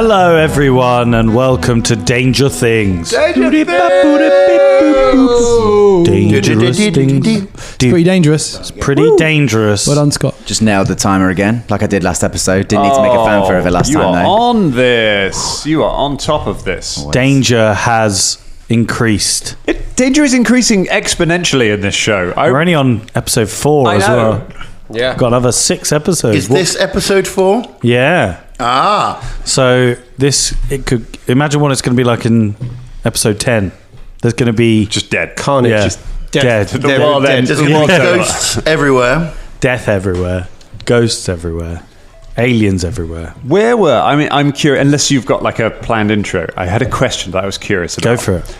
Hello, everyone, and welcome to Danger Things. Dangerous Things. It's pretty dangerous. It's pretty dangerous. Well done, Scott. Just nailed the timer again, like I did last episode. Didn't need to make a fanfare of it last you time, are though. on this. You are on top of this. Danger has increased. Danger is increasing exponentially in this show. We're only on episode 4 I as know. well. Yeah. Got another 6 episodes. Is this episode 4? Yeah. Ah. So it could imagine what it's going to be like in episode 10. There's going to be just dead. Carnage. Yeah, Just dead. The world ends. There's going to be ghosts everywhere. Death everywhere, ghosts everywhere, aliens everywhere. Where were? I mean, I'm curious. Unless you've got like a planned intro, I had a question that I was curious about. Go for it.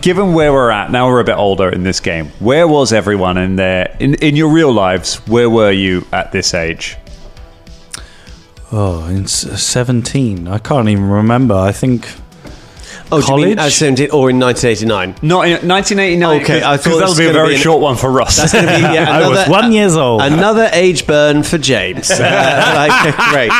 Given where we're at now, we're a bit older in this game. Where was everyone in your real lives? Where were you at this age? Oh, in 17. I can't even remember. I think Oh, do you college. mean at 17 or in 1989? Not in 1989. Okay, I thought because it that'll was be a gonna very be short one for Ross. That's going to be I was 1 year old. Another age burn for James. Great.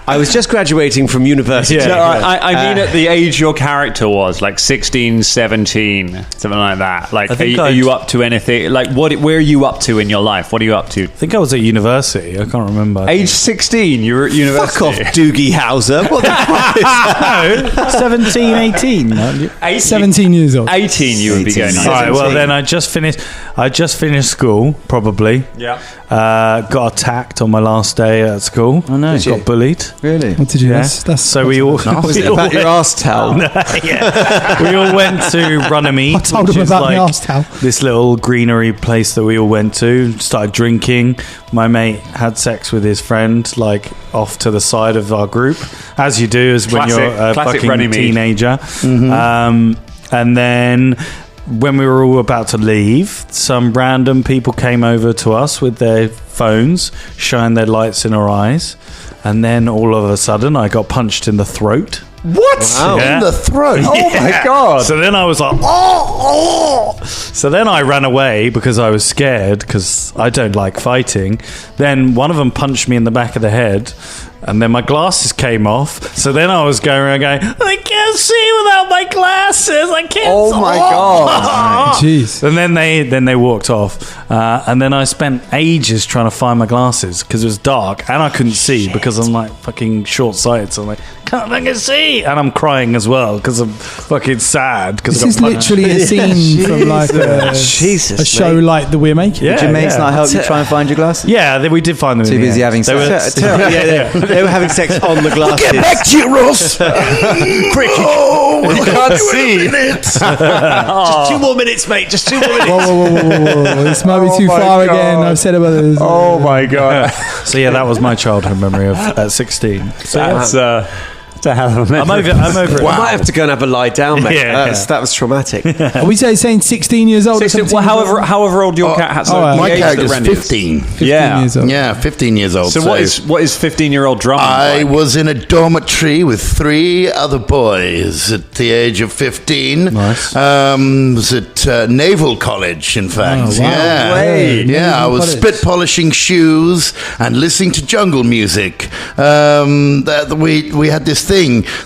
I was just graduating from university. Yeah. No, I mean at the age your character was, like 16, 17, something like that. Like, I think are you up to anything? Like, where are you up to in your life? What are you up to? I think I was at university. I can't remember. Age 16, you were at university. Fuck off, Doogie Howser. What the fuck is that? No, 17, 18. 17 years old. 18 you would be going All on. right, well then I just finished school, probably. Yeah. Got attacked on my last day at school. Oh, no. Got bullied. Really? What did you? That's So we all, Was it about your arse towel? yeah, we all went to Runnymede. I told which him is about like my arse towel. this little greenery place that we all went to. Started drinking. My mate had sex with his friend, like off to the side of our group, as you do as when you're a Classic fucking Runnymede. teenager. And then when we were all about to leave, some random people came over to us with their phones, shined their lights in our eyes, and then all of a sudden I got punched in the throat. What? Wow. Yeah. In the throat? Oh my God. So then I was like, oh. So then I ran away because I was scared because I don't like fighting. Then one of them punched me in the back of the head. And then my glasses came off. So then I was going around going, I can't see without my glasses. I can't. Oh my God. Jeez. And then they walked off. And then I spent ages trying to find my glasses because it was dark and I couldn't see because I'm like fucking short-sighted. So I'm like, can't fucking see. And I'm crying as well because I'm fucking sad. This is literally a scene from like a show like that we're making. Yeah, Did your mates yeah. not help you try and find your glasses? Yeah, we did find them. Too in the busy end. having They sex. were- They were having sex on the glasses. Get back to you, Ross! Quick! Oh, we can't see. Just 2 more minutes, mate. Just 2 more minutes. Whoa. This might be too my far God. again. I've said about this. Oh my God. So yeah, that was my childhood memory of at 16. So That's a hell of a I'm over it. I might have to go and have a lie down, mate. Yeah. That was traumatic. Are we saying 16 years old? Or 17 Well, years old? however old your cat has. all right. My the age character's that Ren is. 15. 15 Yeah. years old. Yeah, 15 years old. So what is 15-year-old drama? I like? was in a dormitory with 3 other boys at the age of 15. Nice. Was at Naval College, in fact. Oh, wow. Yeah, Way. yeah. I Naval was College. spit polishing shoes and listening to jungle music. We had this thing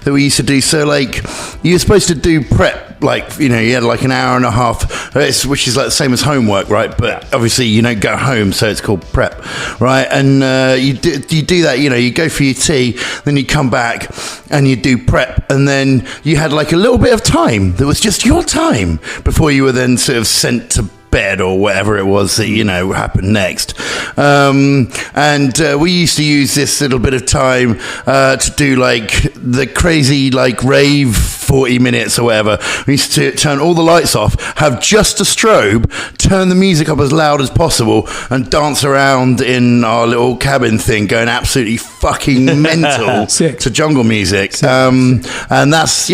that we used to do. So like, you were supposed to do prep. Like, you know, you had like an hour and a half, which is like the same as homework, right? But obviously you don't go home, so it's called prep, right? And you do that, you know, you go for your tea, then you come back and you do prep, and then you had like a little bit of time that was just your time before you were then sort of sent to bed or whatever it was that, you know, happened next. We used to use this little bit of time to do like the crazy like rave 40 minutes or whatever. We used to turn all the lights off, have just a strobe, turn the music up as loud as possible, and dance around in our little cabin thing, going absolutely fucking mental Sick. to jungle music. And that's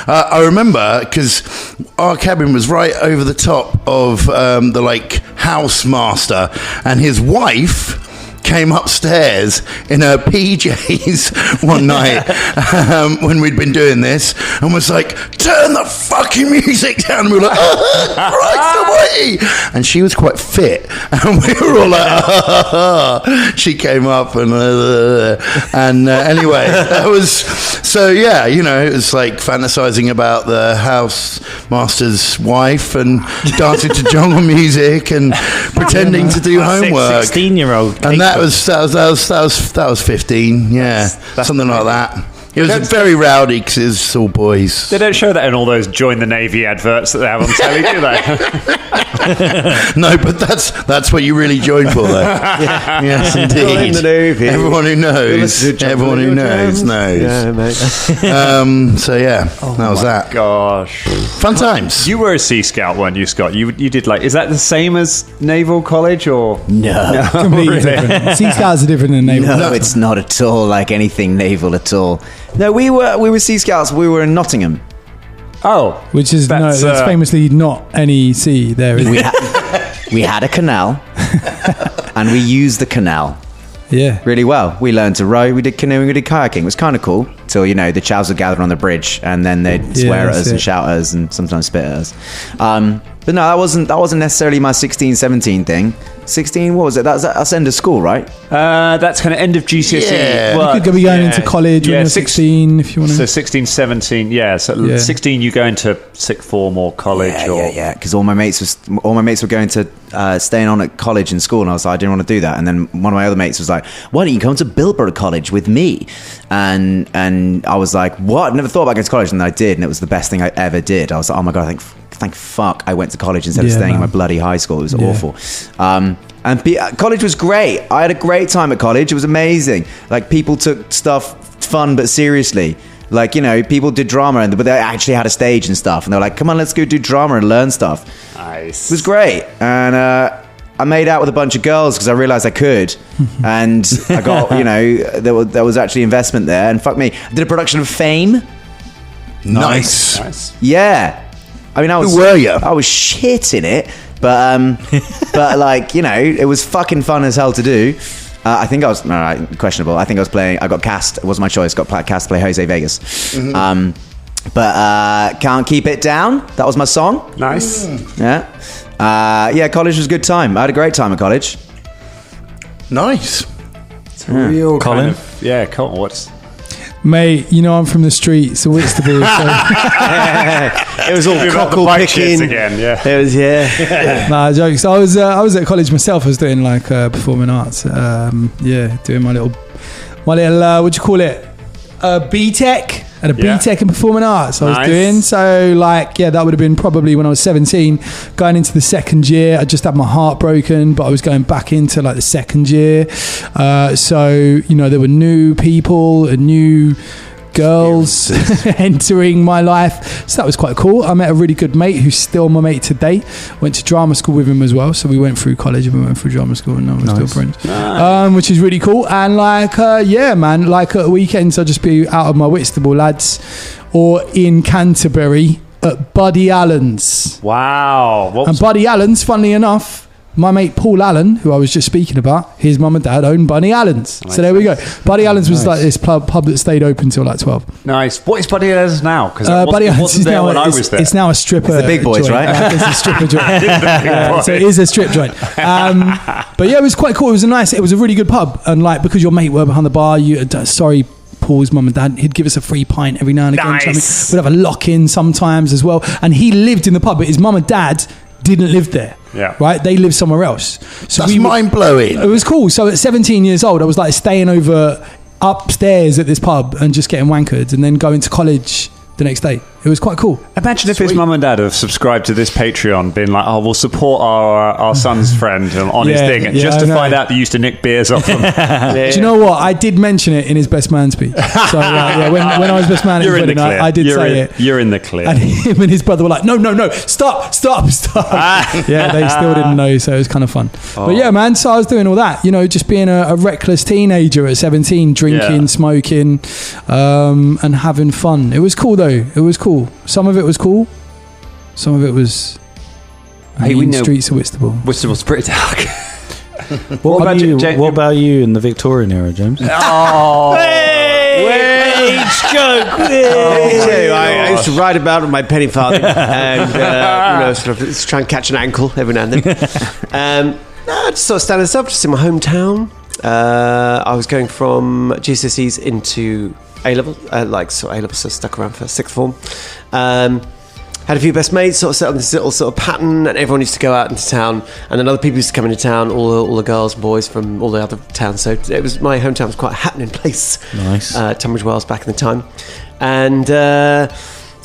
I remember because our cabin was right over the top of the like house master, and his wife came upstairs in her PJs one night when we'd been doing this and was like, turn the fucking music down. And we were like, Christ almighty. And she was quite fit. And we were all like, she came up and anyway, that was, so yeah, you know, it was like fantasizing about the house master's wife and dancing to jungle music and pretending to do homework. 16-year-old. And that was 15, yeah, something like that. It was very rowdy because it was all boys. They don't show that in all those join the Navy adverts that they have on telly, do they? No, but that's what you really join for, though. Yes, indeed. Join the Navy. Everyone who knows. Everyone who knows. Yeah, mate. So yeah, that was that. Gosh. Fun times. You were a Sea Scout, weren't you, Scott? You did is that the same as Naval College or? No. Completely different. Sea Scouts are different than naval. No, it's not at all like anything naval at all. No, we were Sea Scouts. We were in Nottingham. Oh. Which is that's famously not any sea there, is it? We had a canal, and we used the canal Yeah. really well. We learned to row, we did canoeing, we did kayaking. It was kind of cool till, you know, the chows would gather on the bridge and then they'd swear at us and shout at us and sometimes spit at us. But no, that wasn't necessarily my 16, 17 thing. 16, what was it? That's end of school, right? That's kind of end of GCSE. Yeah. Well, You could be going into college when you're 16 if you want to. So 16, 17, yeah. So 16, you go into sixth form or college. Yeah. Because all my mates were going to staying on at college and school, and I was like, I didn't want to do that. And then one of my other mates was like, why don't you come to Bilborough College with me? And I was like, what? I never thought about going to college, and I did, and it was the best thing I ever did. I was like, oh my god, thank fuck I went to college instead of staying in my bloody high school. It was awful. College was great. I had a great time at college. It was amazing. Like, people took stuff fun but seriously. Like, you know, people did drama, but they actually had a stage and stuff. And they were like, come on, let's go do drama and learn stuff. Nice. It was great. And I made out with a bunch of girls because I realized I could. And I got, you know, there was actually investment there. And fuck me, I did a production of Fame. Nice. Yeah. I mean, Who were you? I was shit in it, but like, you know, it was fucking fun as hell to do. I think I was questionable. I think I got cast. It wasn't my choice. Got cast to play Jose Vegas. Mm-hmm. But Can't Keep It Down. That was my song. Nice. Yeah. College was a good time. I had a great time at college. Nice. It's a real Colin? kind of, yeah, Colin, what's... Mate, you know I'm from the streets of Whitstable. It was all cockle picking again, yeah. It was, Nah, jokes. I was at college myself. I was doing like performing arts. Doing my little what do you call it? BTEC. At a BTEC in performing arts I was doing. So like, yeah, that would have been probably when I was 17, going into the second year. I just had my heart broken, but I was going back into like the second year. So, you know, there were new people and new girls entering my life, so that was quite cool. I met a really good mate who's still my mate today. Went to drama school with him as well, so we went through college and we went through drama school, and now we're still friends, which is really cool. And like like at weekends I'll just be out of my Whitstable lads or in Canterbury at Buddy Allen's. Wow. And Buddy Allen's, funnily enough, my mate Paul Allen, who I was just speaking about, his mum and dad owned Buddy Allen's. So there we go. Buddy Allen's was like this pub that stayed open till like 12. Nice. What is Buddy Allen's now? Because Buddy Allen's wasn't there when I was there. It's now a stripper. It's the big boys, joint. right? It's a stripper joint. So it is a strip joint. But yeah, it was quite cool. It was a really good pub. And like, because your mate were behind the bar, Paul's mum and dad, he'd give us a free pint every now and again. Nice. We'd have a lock-in sometimes as well. And he lived in the pub, but his mum and dad didn't live there. Yeah. Right? They lived somewhere else. So That's mind-blowing. It was cool. So at 17 years old, I was like staying over upstairs at this pub and just getting wankered and then going to college the next day. It was quite cool. Imagine if his mum and dad have subscribed to this Patreon, being like, "Oh, we'll support our son's friend on his thing," just to find out they used to nick beers off them. Do you know what? I did mention it in his best man speech. So when I was best man, You're in the clear. I did say it. You're in the clear. And him and his brother were like, "No, stop!" Yeah, they still didn't know, so it was kind of fun. But yeah, man. So I was doing all that, you know, just being a reckless teenager at 17, drinking, smoking, and having fun. It was cool though. It was cool. Some of it was cool. Some of it was we know streets of Whitstable. Whitstable's pretty dark. What about you in the Victorian era, James? Oh, wage joke. I used to ride about with my penny farthing and sort of try and catch an ankle every now and then. Just sort of standing up, just in my hometown. I was going from GCSEs into A-level, A-level, so stuck around for sixth form. Had a few best mates, sort of set on this little sort of pattern, and everyone used to go out into town, and then other people used to come into town, all the girls and boys from all the other towns. So my hometown was quite a happening place. Nice. Tunbridge Wells back in the time. And I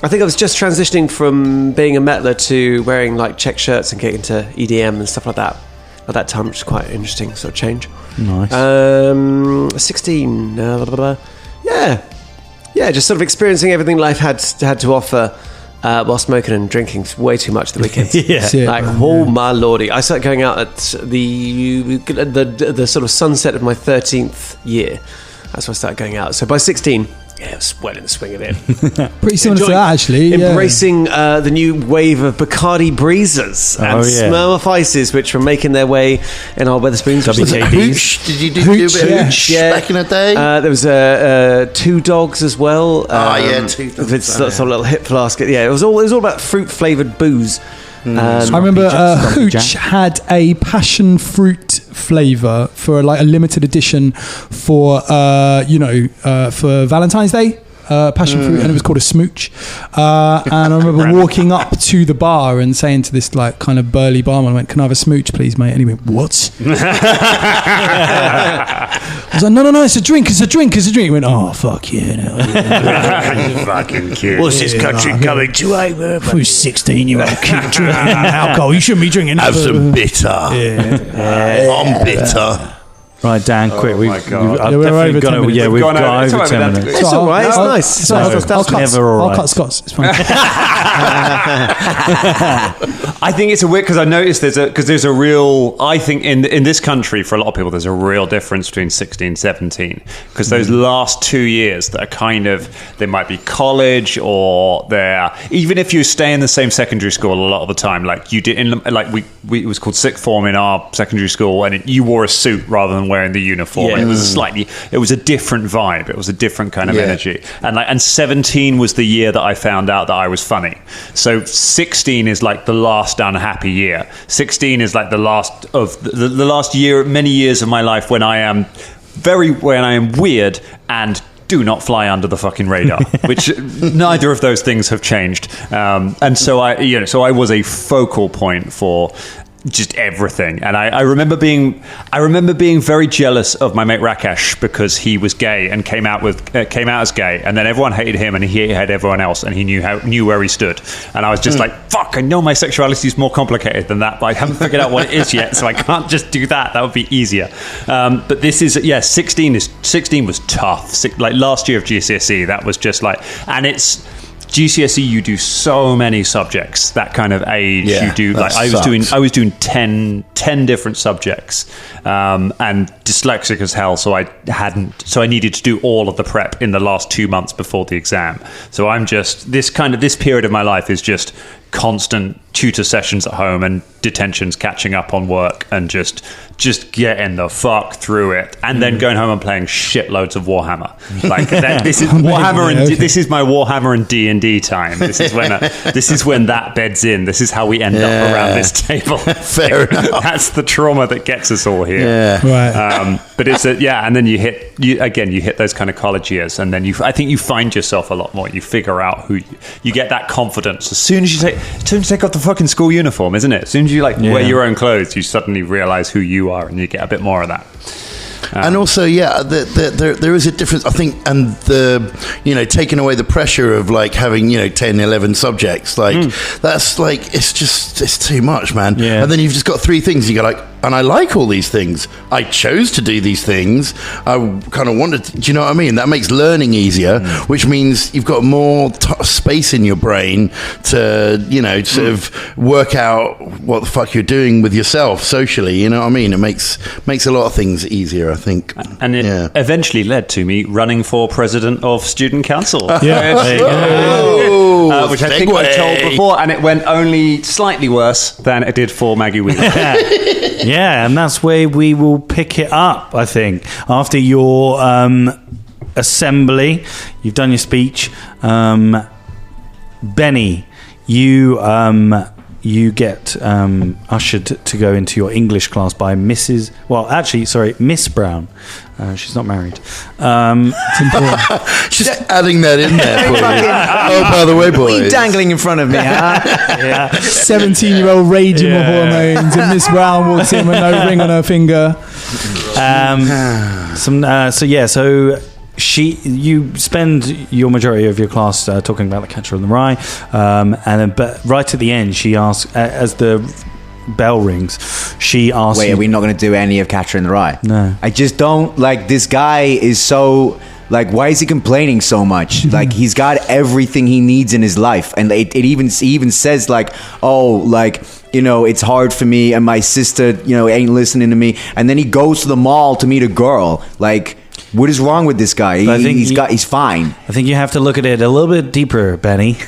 think I was just transitioning from being a metaler to wearing like check shirts and getting into EDM and stuff like that at that time, which was quite an interesting sort of change. Nice. 16. Yeah, just sort of experiencing everything life had to offer. While smoking and drinking way too much the weekends. My lordy. I started going out at the sort of sunset of my 13th year. That's when I started going out. So by 16, I was well in the swing of it. Pretty similar to that, actually. Embracing the new wave of Bacardi Breezers and Smirnoff Ices, which were making their way in our Wetherspoons. Hooch? Did you do a bit of hooch back in the day? There was Two Dogs as well. Two Dogs. With sort of little hip flask. Yeah, it was all about fruit-flavoured booze. I remember Hooch had a passion fruit flavour for a limited edition for for Valentine's Day. Passion fruit, and it was called a smooch. And I remember walking up to the bar and saying to this kind of burly barman, I went, "Can I have a smooch, please, mate?" And he went, "What?" I was like, "No, it's a drink. He went, "Oh, fuck yeah." Fucking kid. What's this country coming to, eh? Who's 16-year-old kid drinking alcohol? You shouldn't be drinking that. Have some bitter. I'm bitter. Right, Dan, quick. We're over 10 minutes. We've gone over 10 minutes. It's all right. It's nice. I'll cut Scott's. It's fine. I think it's a weird because I noticed there's a real. I think in this country for a lot of people there's a real difference between 16, 17 because those last 2 years that are kind of they might be college or they're even if you stay in the same secondary school a lot of the time like you did in we it was called sixth form in our secondary school and you wore a suit rather than wearing the uniform. Yeah. It was a different vibe. It was a different kind of energy. And 17 was the year that I found out that I was funny. So 16 is like the last unhappy year. 16 is like the last of the last year, many years of my life when I am weird and do not fly under the fucking radar, which neither of those things have changed. And so I was a focal point for just everything, and I remember being very jealous of my mate Rakesh because he was gay and came out as gay, and then everyone hated him and he hated everyone else, and he knew where he stood, and I was just like, fuck, I know my sexuality is more complicated than that, but I haven't figured out what it is yet, so I can't just do that. That would be easier. But this is 16 was tough. Like last year of GCSE, that was just like, and it's. GCSE, you do so many subjects. That kind of age, you do. Like I was doing 10 different subjects, and dyslexic as hell. So I needed to do all of the prep in the last 2 months before the exam. So I'm just this period of my life is just constant tutor sessions at home and detentions, catching up on work, and just getting the fuck through it, and then going home and playing shitloads of Warhammer. Like this is Warhammer, and this is my Warhammer and D&D time. This is when that beds in. This is how we end up around this table. Fair enough. That's the trauma that gets us all here. Yeah. Right. But it's and then you hit those kind of college years, and then I think you find yourself a lot more. You figure out who you get that confidence as soon as you take off the fucking school uniform, isn't it? As soon as you wear your own clothes, you suddenly realize who you are, and you get a bit more of that. And also, there is a difference, I think, and taking away the pressure of like having 10, 11 subjects, that's like it's too much, man. Yeah. And then you've just got 3 things. You go like, and I like all these things. I chose to do these things. I kind of wanted to, do you know what I mean? That makes learning easier, which means you've got more space in your brain to sort of work out what the fuck you're doing with yourself socially. You know what I mean? It makes a lot of things easier, I think. And it eventually led to me running for president of student council. There you go. Which I think I told before, and it went only slightly worse than it did for Maggie Wheeler. Yeah, and that's where we will pick it up, I think. After your assembly, you've done your speech. Benny, you get ushered to go into your English class by Miss Brown. She's not married. It's important. Just adding that in there for you. Oh, by the way, What are you boys. dangling in front of me, huh? Yeah. 17-year-old raging with hormones, and Miss Brown walks in with no ring on her finger. You spend your majority of your class talking about the Catcher in the Rye, but right at the end, she asks, as the bell rings, she asks. Wait, are we not going to do any of Catcher in the Rye? No. I just don't like this guy. Is so like, why is he complaining so much? Like, he's got everything he needs in his life, and he even says like, oh, like, you know, it's hard for me, and my sister, you know, ain't listening to me, and then he goes to the mall to meet a girl, like. What is wrong with this guy? He's fine. I think you have to look at it a little bit deeper, Benny.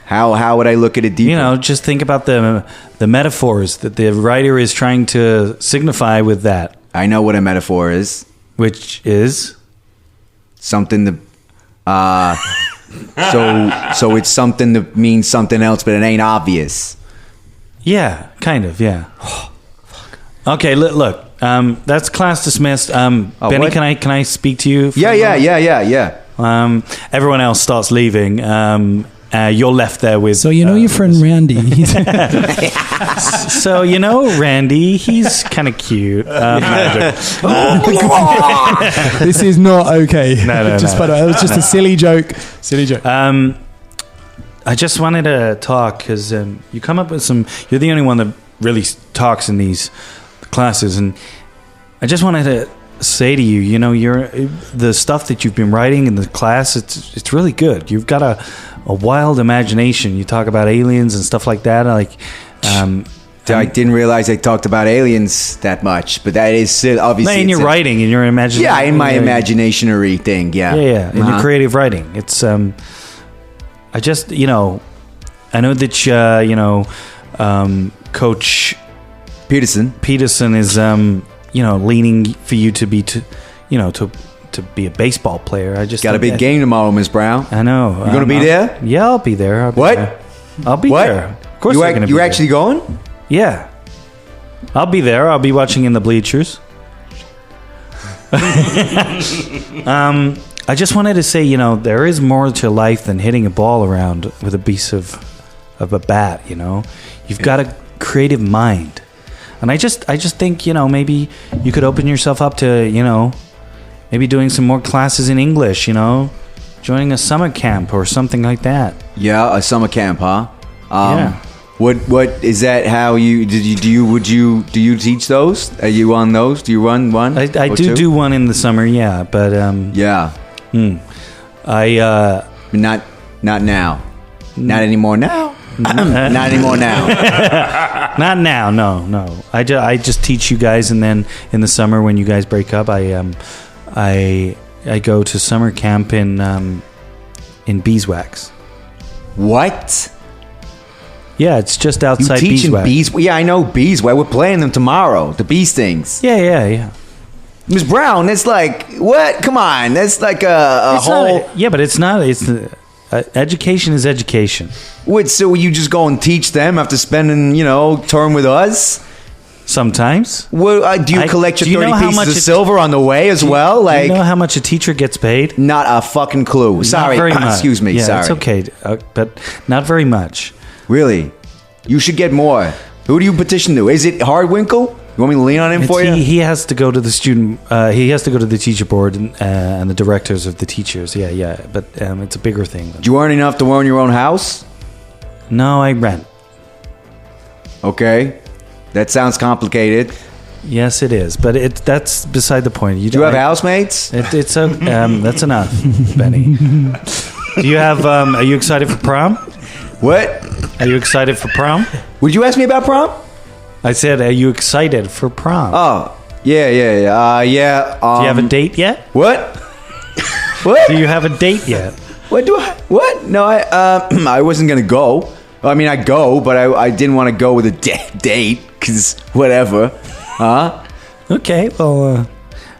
How would I look at it deeper? You know, just think about the metaphors that the writer is trying to signify with that. I know what a metaphor is. Which is something that. So it's something that means something else, but it ain't obvious. Yeah, kind of. Yeah. Okay, look. That's class dismissed. Benny, what? can I speak to you? Yeah. Everyone else starts leaving. You're left there with. So your friend Randy. So Randy, he's kind of cute. This is not okay. No. By the way, it was just a silly joke. I just wanted to talk because you come up with some. You're the only one that really talks in these classes, and I just wanted to say to you, you're the stuff that you've been writing in the class. It's really good. You've got a wild imagination. You talk about aliens and stuff like that. I didn't realize I talked about aliens that much, but that is still obviously in your writing, in your imagination. Yeah, in my imaginationary thing. Yeah. In your creative writing. It's I just I know that Coach Peterson is leaning for you to be to be a baseball player. I just got a big game tomorrow, Miss Brown. I know. You gonna be there? Yeah, I'll be there. What? I'll be there. Of course, I'm gonna be you there. actually going? Yeah, I'll be there. I'll be watching in the bleachers. I just wanted to say, there is more to life than hitting a ball around with a piece of a bat. You've got a creative mind. And I just think, maybe you could open yourself up to, maybe doing some more classes in English, joining a summer camp or something like that. Yeah, a summer camp, huh? Yeah. What is that? How do you teach those? Are you on those? Do you run one? I do one in the summer, yeah, but yeah. Not now. Not anymore now. Not anymore now. Not now, no. I just teach you guys, and then in the summer when you guys break up, I go to summer camp in Beeswax. What? Yeah, it's just outside you teaching Beeswax. Yeah, I know Beeswax. We're playing them tomorrow. The bee stings. Yeah. Miss Brown, that's like what? Come on, that's like a whole. But it's not. It's education is education. Wait, so you just go and teach them after spending, term with us? Sometimes. Well, do you collect your 30 pieces of silver on the way as well? Do you know how much a teacher gets paid? Not a fucking clue. Sorry. Not very much. Excuse me. Yeah, sorry. It's okay, but not very much. Really? You should get more. Who do you petition to? Is it Hardwinkle? You want me to lean on him for you? He has to go to the student. He has to go to the teacher board and the directors of the teachers. Yeah. But it's a bigger thing. Do you earn enough to own your own house? No, I rent. Okay. That sounds complicated. Yes, it is. But that's beside the point. Do you have housemates? That's enough, Benny. Do you have? Are you excited for prom? What? Are you excited for prom? Would you ask me about prom? I said, are you excited for prom? Oh, yeah. Do you have a date yet? What? What? Do you have a date yet? What? No, I wasn't gonna go. I mean, I go, but I didn't want to go with a date because whatever. Okay, well,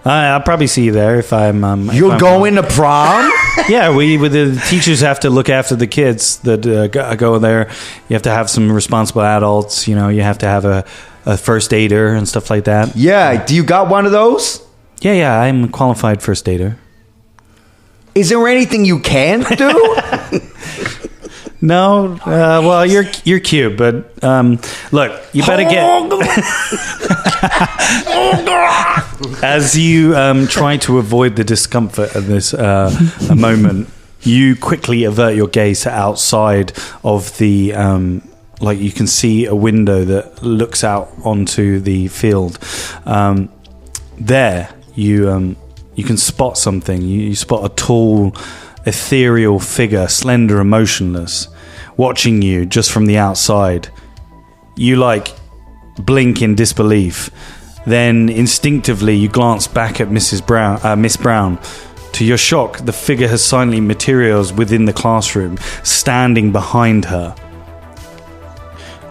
I'll probably see you there if I'm. You're going to prom? Yeah, the teachers have to look after the kids that go there. You have to have some responsible adults. You have to have a first aider and stuff like that. Yeah. Do you got one of those? Yeah, I'm a qualified first aider. Is there anything you can't do? No, well, you're cute, but look, you better get. As you try to avoid the discomfort of this moment, you quickly avert your gaze to outside of the. You can see a window that looks out onto the field. There, you can spot something. You spot a tall, ethereal figure, slender and motionless, watching you just from the outside. You blink in disbelief. Then instinctively you glance back at Miss Brown. To your shock, the figure has silently materialized within the classroom, standing behind her.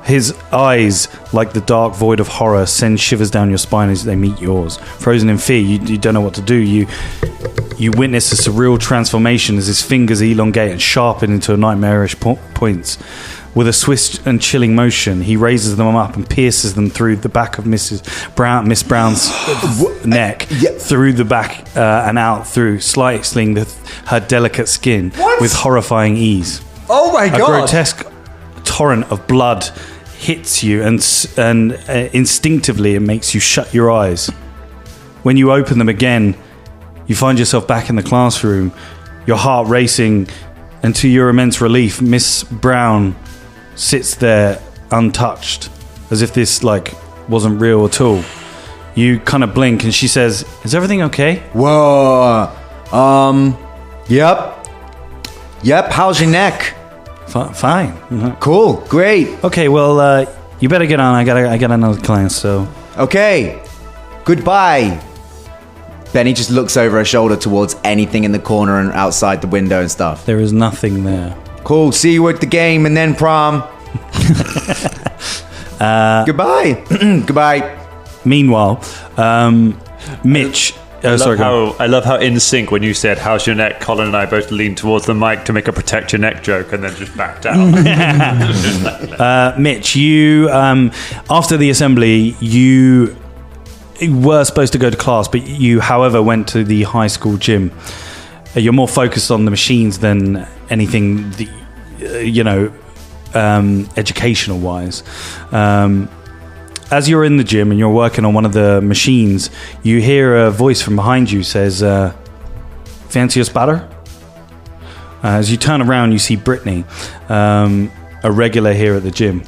His eyes, like the dark void of horror, send shivers down your spine as they meet yours. Frozen in fear, you don't know what to do. You witness a surreal transformation as his fingers elongate and sharpen into nightmarish points. With a swift and chilling motion, he raises them up and pierces them through the back of Miss Brown's neck, through the back and out through, slicing her delicate skin with horrifying ease. Oh my God! A grotesque torrent of blood hits you, and instinctively it makes you shut your eyes. When you open them again, you find yourself back in the classroom, your heart racing, and to your immense relief, Miss Brown sits there untouched, as if this wasn't real at all. You kind of blink and she says, "Is everything okay?" Whoa. Yep, how's your neck? Fine. Cool, great. Okay, well, you better get on. I got another class, so. Okay, goodbye. Benny just looks over her shoulder towards anything in the corner and outside the window and stuff. There is nothing there. Cool, see you at the game and then prom. Goodbye. Goodbye. Meanwhile, Mitch... I love how in sync when you said, "How's your neck?" Colin and I both leaned towards the mic to make a protect your neck joke and then just backed out. Mitch, you after the assembly, you were supposed to go to class, but you, however, went to the high school gym. You're more focused on the machines than anything, educational wise. As you're in the gym and you're working on one of the machines, you hear a voice from behind you says, "Fancy a spatter?" As you turn around, you see Brittany, a regular here at the gym.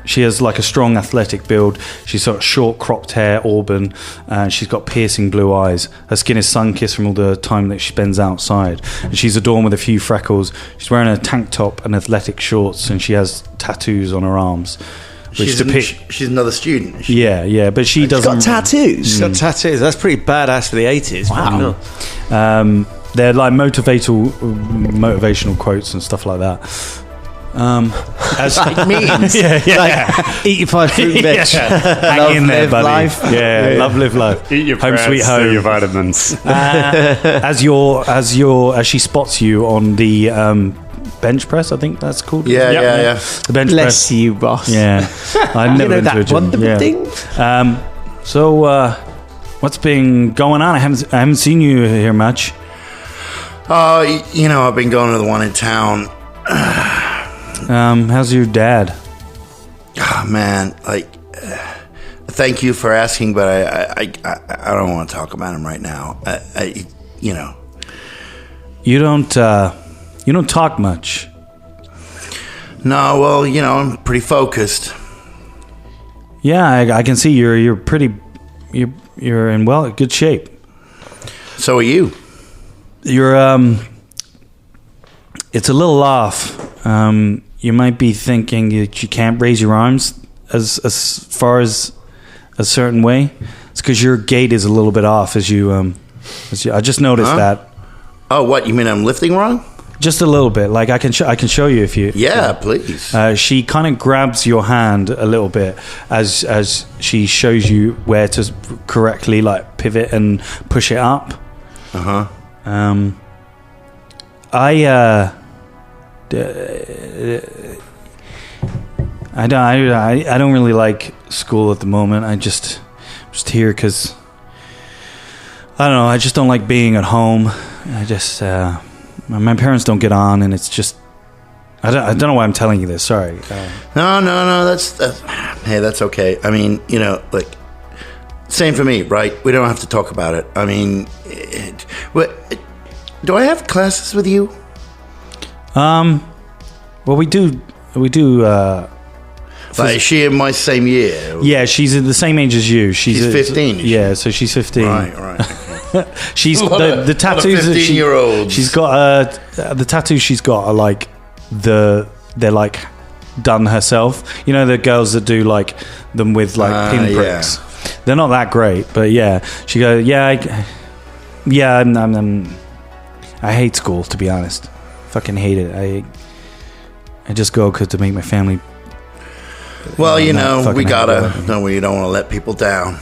She has a strong athletic build. She's got short cropped hair, auburn, and she's got piercing blue eyes. Her skin is sun-kissed from all the time that she spends outside. And she's adorned with a few freckles. She's wearing a tank top and athletic shorts, and she has tattoos on her arms. She's another student. Yeah, but she doesn't. Got tattoos. She's got tattoos. That's pretty badass for the 80s. Wow. They're motivational quotes and stuff like that. As means, eat your 5 fruit, bitch. Hang in there, buddy. Life. Love, live life. Eat your home, sweet home. Your vitamins. As she spots you on the bench press, I think that's called. Yeah. The bench Bless press. you, boss. Yeah, I've never been to a gym. Thing? So, what's been going on? I haven't seen you here much. I've been going to the one in town. How's your dad? Oh, man, thank you for asking, but I don't want to talk about him right now. You don't talk much. No, well, I'm pretty focused. Yeah, I can see you're in good shape. So are you. You're it's a little off. You might be thinking that you can't raise your arms as far as a certain way. It's because your gait is a little bit off as you I just noticed that. Oh, what? You mean I'm lifting wrong? Just a little bit. Like I can show you if you. Yeah, please. She kind of grabs your hand a little bit as she shows you where to correctly like pivot and push it up. I don't really like school at the moment. I'm just here because I don't know. I just don't like being at home. I just my parents don't get on, and it's just I don't know why I'm telling you this. Sorry. No. That's okay. I mean, like same for me, right? We don't have to talk about it. I mean, do I have classes with you? Well, we do. Like, is she in my same year? Yeah, she's the same age as you. She's 15. Yeah, so she's 15. Right. She's the tattoos. 15-year-olds. She's got the tattoos she's got are like they're like done herself. You know the girls that do like them with like pinpricks. Yeah. They're not that great, but yeah. She goes, I hate school, to be honest. Fucking hate it. I just go to make my family. Well, we gotta. No, we don't want to let people down.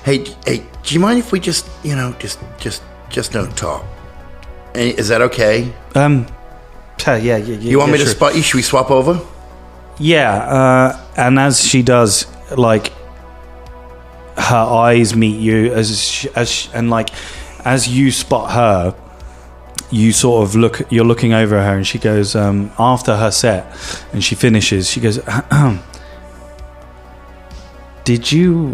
Hey, do you mind if we just don't talk? Is that okay? Yeah. You want me to spot you? Should we swap over? Yeah, and as she does, like her eyes meet you as you spot her, you sort of you're looking over her, and she goes after her set, and she finishes. She goes, Did you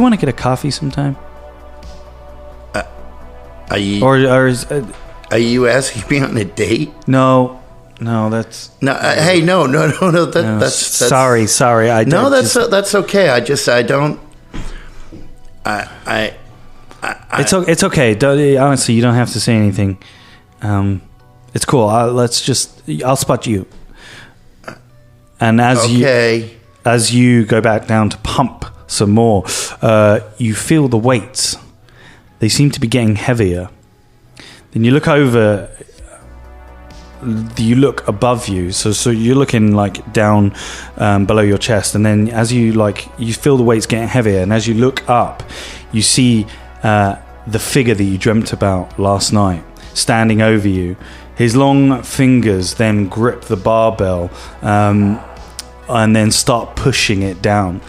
want to get a coffee sometime? Are you asking me on a date? No, that's no. Hey, no. That's sorry. That's okay. I don't. It's okay. Honestly, you don't have to say anything. It's cool. I'll spot you. And as you go back down to pump some more, you feel the weights. They seem to be getting heavier. Then you look over. You look above you, so you're looking like down below your chest, and then as you feel the weights getting heavier, and as you look up, you see the figure that you dreamt about last night standing over you. His long fingers then grip the barbell and then start pushing it down.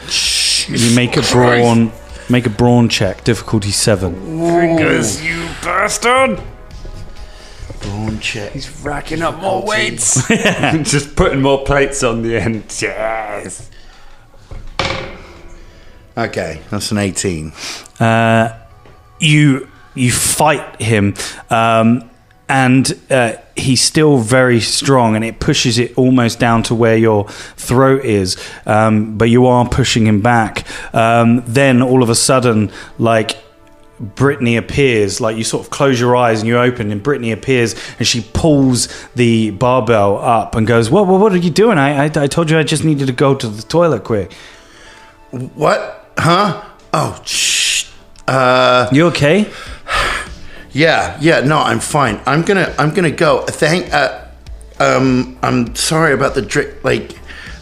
You make a brawn check, difficulty 7. Fingers, you bastard! Brawn check. He's racking up more weights. Just putting more plates on the end. Yes. Okay, that's an 18. You fight him, and he's still very strong, and it pushes it almost down to where your throat is, but you are pushing him back. Then all of a sudden, like, Brittany appears, like you sort of close your eyes and you open, and Brittany appears, and she pulls the barbell up and goes, what are you doing? I told you I just needed to go to the toilet quick. What? Huh? Oh, shh. You okay? Yeah, no, I'm fine. I'm gonna go. I'm sorry about the drink. Like,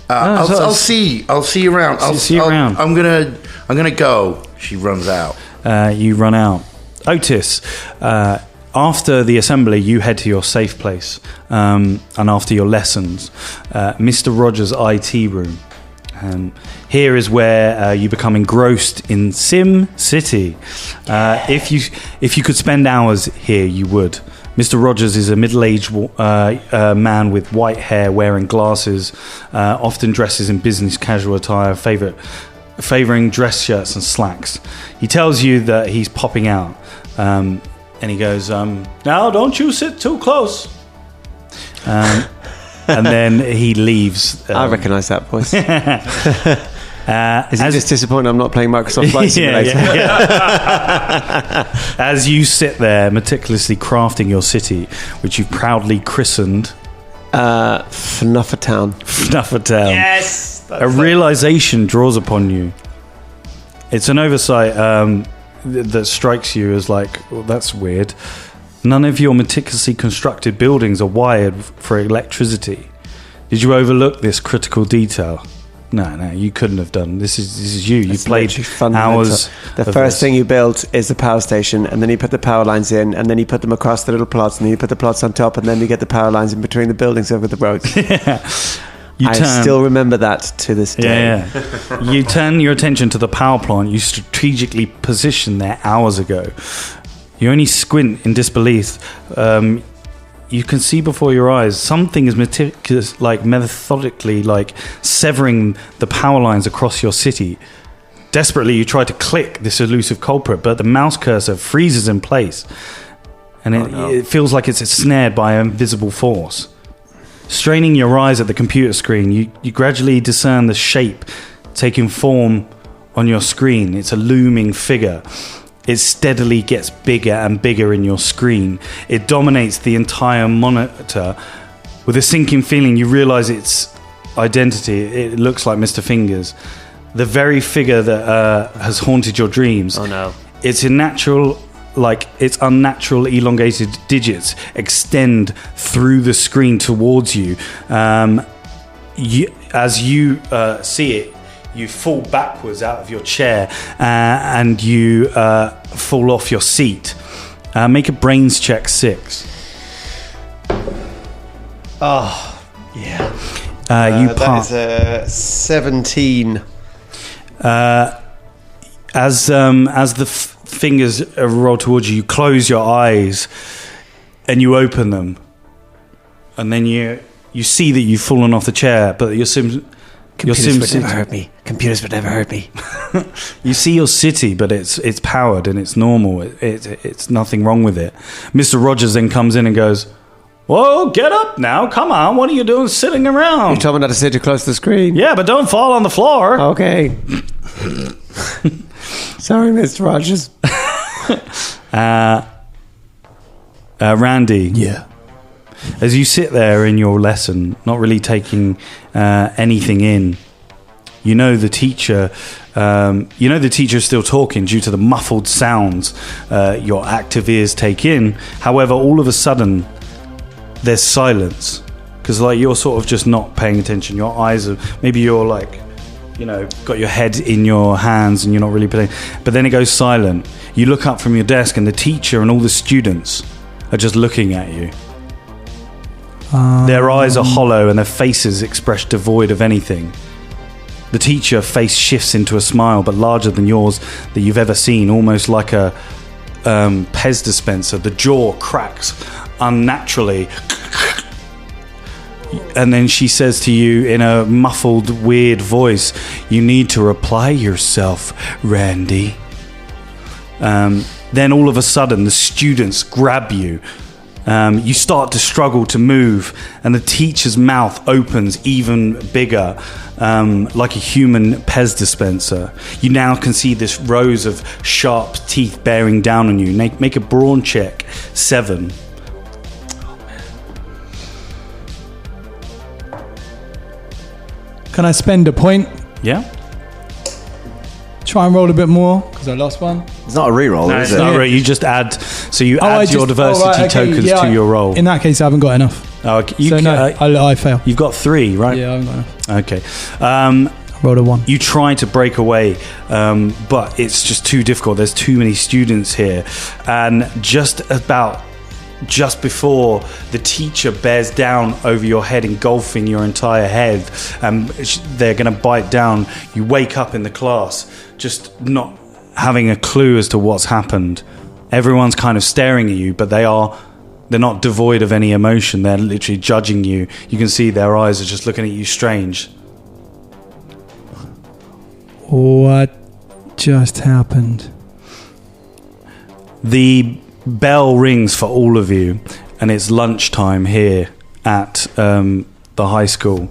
I'll see you around. See you around. I'm gonna go. She runs out. You run out. Otis, after the assembly, you head to your safe place, and after your lessons, Mr. Rogers' IT room. Here is where you become engrossed in Sim City. If you could spend hours here, you would. Mr. Rogers is a middle-aged man with white hair, wearing glasses, often dresses in business casual attire, favouring dress shirts and slacks. He tells you that he's popping out, and he goes, "Now, don't you sit too close." And then he leaves. I recognise that voice. Is it just disappointing I'm not playing Microsoft Flight Simulator? Yeah. As you sit there meticulously crafting your city, which you've proudly christened Fnuffertown. Fnuffertown. Yes! A realization draws upon you. It's an oversight that strikes you as like, well, that's weird. None of your meticulously constructed buildings are wired for electricity. Did you overlook this critical detail? No, you couldn't have done. This is you. You played hours. The first thing you built is the power station, and then you put the power lines in, and then you put them across the little plots, and then you put the plots on top, and then you get the power lines in between the buildings over the road. I still remember that to this day. Yeah. You turn your attention to the power plant you strategically positioned there hours ago. You only squint in disbelief. You can see before your eyes something is methodically severing the power lines across your city. Desperately, you try to click this elusive culprit, but the mouse cursor freezes in place, and it feels like it's snared by an invisible force. Straining your eyes at the computer screen, you gradually discern the shape taking form on your screen. It's a looming figure. It steadily gets bigger and bigger in your screen. It dominates the entire monitor. With a sinking feeling, you realize its identity. It looks like Mr. Fingers, the very figure that has haunted your dreams. Oh no! Its unnatural elongated digits extend through the screen towards you. As you see it, you fall backwards out of your chair and you fall off your seat. Make a brains check 6. Oh, yeah. You that is 17. As the fingers roll towards you, you close your eyes and you open them, and then you see that you've fallen off the chair, but Computers would never hurt me. Computers would never hurt me. You see your city, but it's powered and it's normal. It's nothing wrong with it. Mr. Rogers then comes in and goes, "Whoa, get up now! Come on! What are you doing sitting around?" You told me not to sit too close to the screen. Yeah, but don't fall on the floor. Okay. Sorry, Mr. Rogers. Randy. Yeah. As you sit there in your lesson, not really taking anything in, you know the teacher is still talking due to the muffled sounds your active ears take in. However, all of a sudden, there's silence because you're sort of just not paying attention. Your eyes are you're got your head in your hands and you're not really paying. But then it goes silent. You look up from your desk and the teacher and all the students are just looking at you. Their eyes are hollow and their faces express devoid of anything. The teacher face shifts into a smile, but larger than yours that you've ever seen, almost like a Pez dispenser. The jaw cracks unnaturally. And then she says to you in a muffled, weird voice, "You need to apply yourself, Randy." Then all of a sudden, the students grab you. You start to struggle to move, and the teacher's mouth opens even bigger, like a human Pez dispenser. You now can see this rows of sharp teeth bearing down on you. Make a brawn check, 7. Can I spend a point? Yeah. Try and roll a bit more because I lost one. It's not a reroll, No, is it's it? not you just add. So you add your diversity tokens to your roll. In that case, I haven't got enough. Oh, okay. I fail. You've got 3, right? Yeah, I haven't got enough. Okay. Rolled a 1. You try to break away, but it's just too difficult. There's too many students here, and just before the teacher bears down over your head, engulfing your entire head, and they're going to bite down, you wake up in the class, just not having a clue as to what's happened. Everyone's kind of staring at you, but they're not devoid of any emotion. They're literally judging you. You can see their eyes are just looking at you strange. What just happened? The bell rings for all of you, and it's lunchtime here at the high school.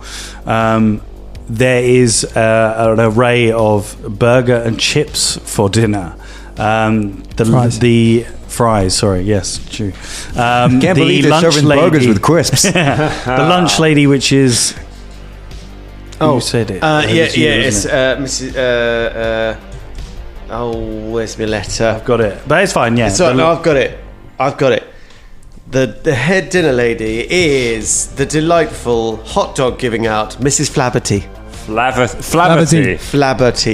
There is an array of burger and chips for dinner. The fries, sorry, yes, true. Can't believe they're serving burgers with crisps. The lunch lady, which is... Who said it? It's Mrs. where's my letter? I've got it. But it's fine, yeah. No, I've got it. The head dinner lady is the delightful hot dog giving out, Mrs. Flabberty. Flabberty.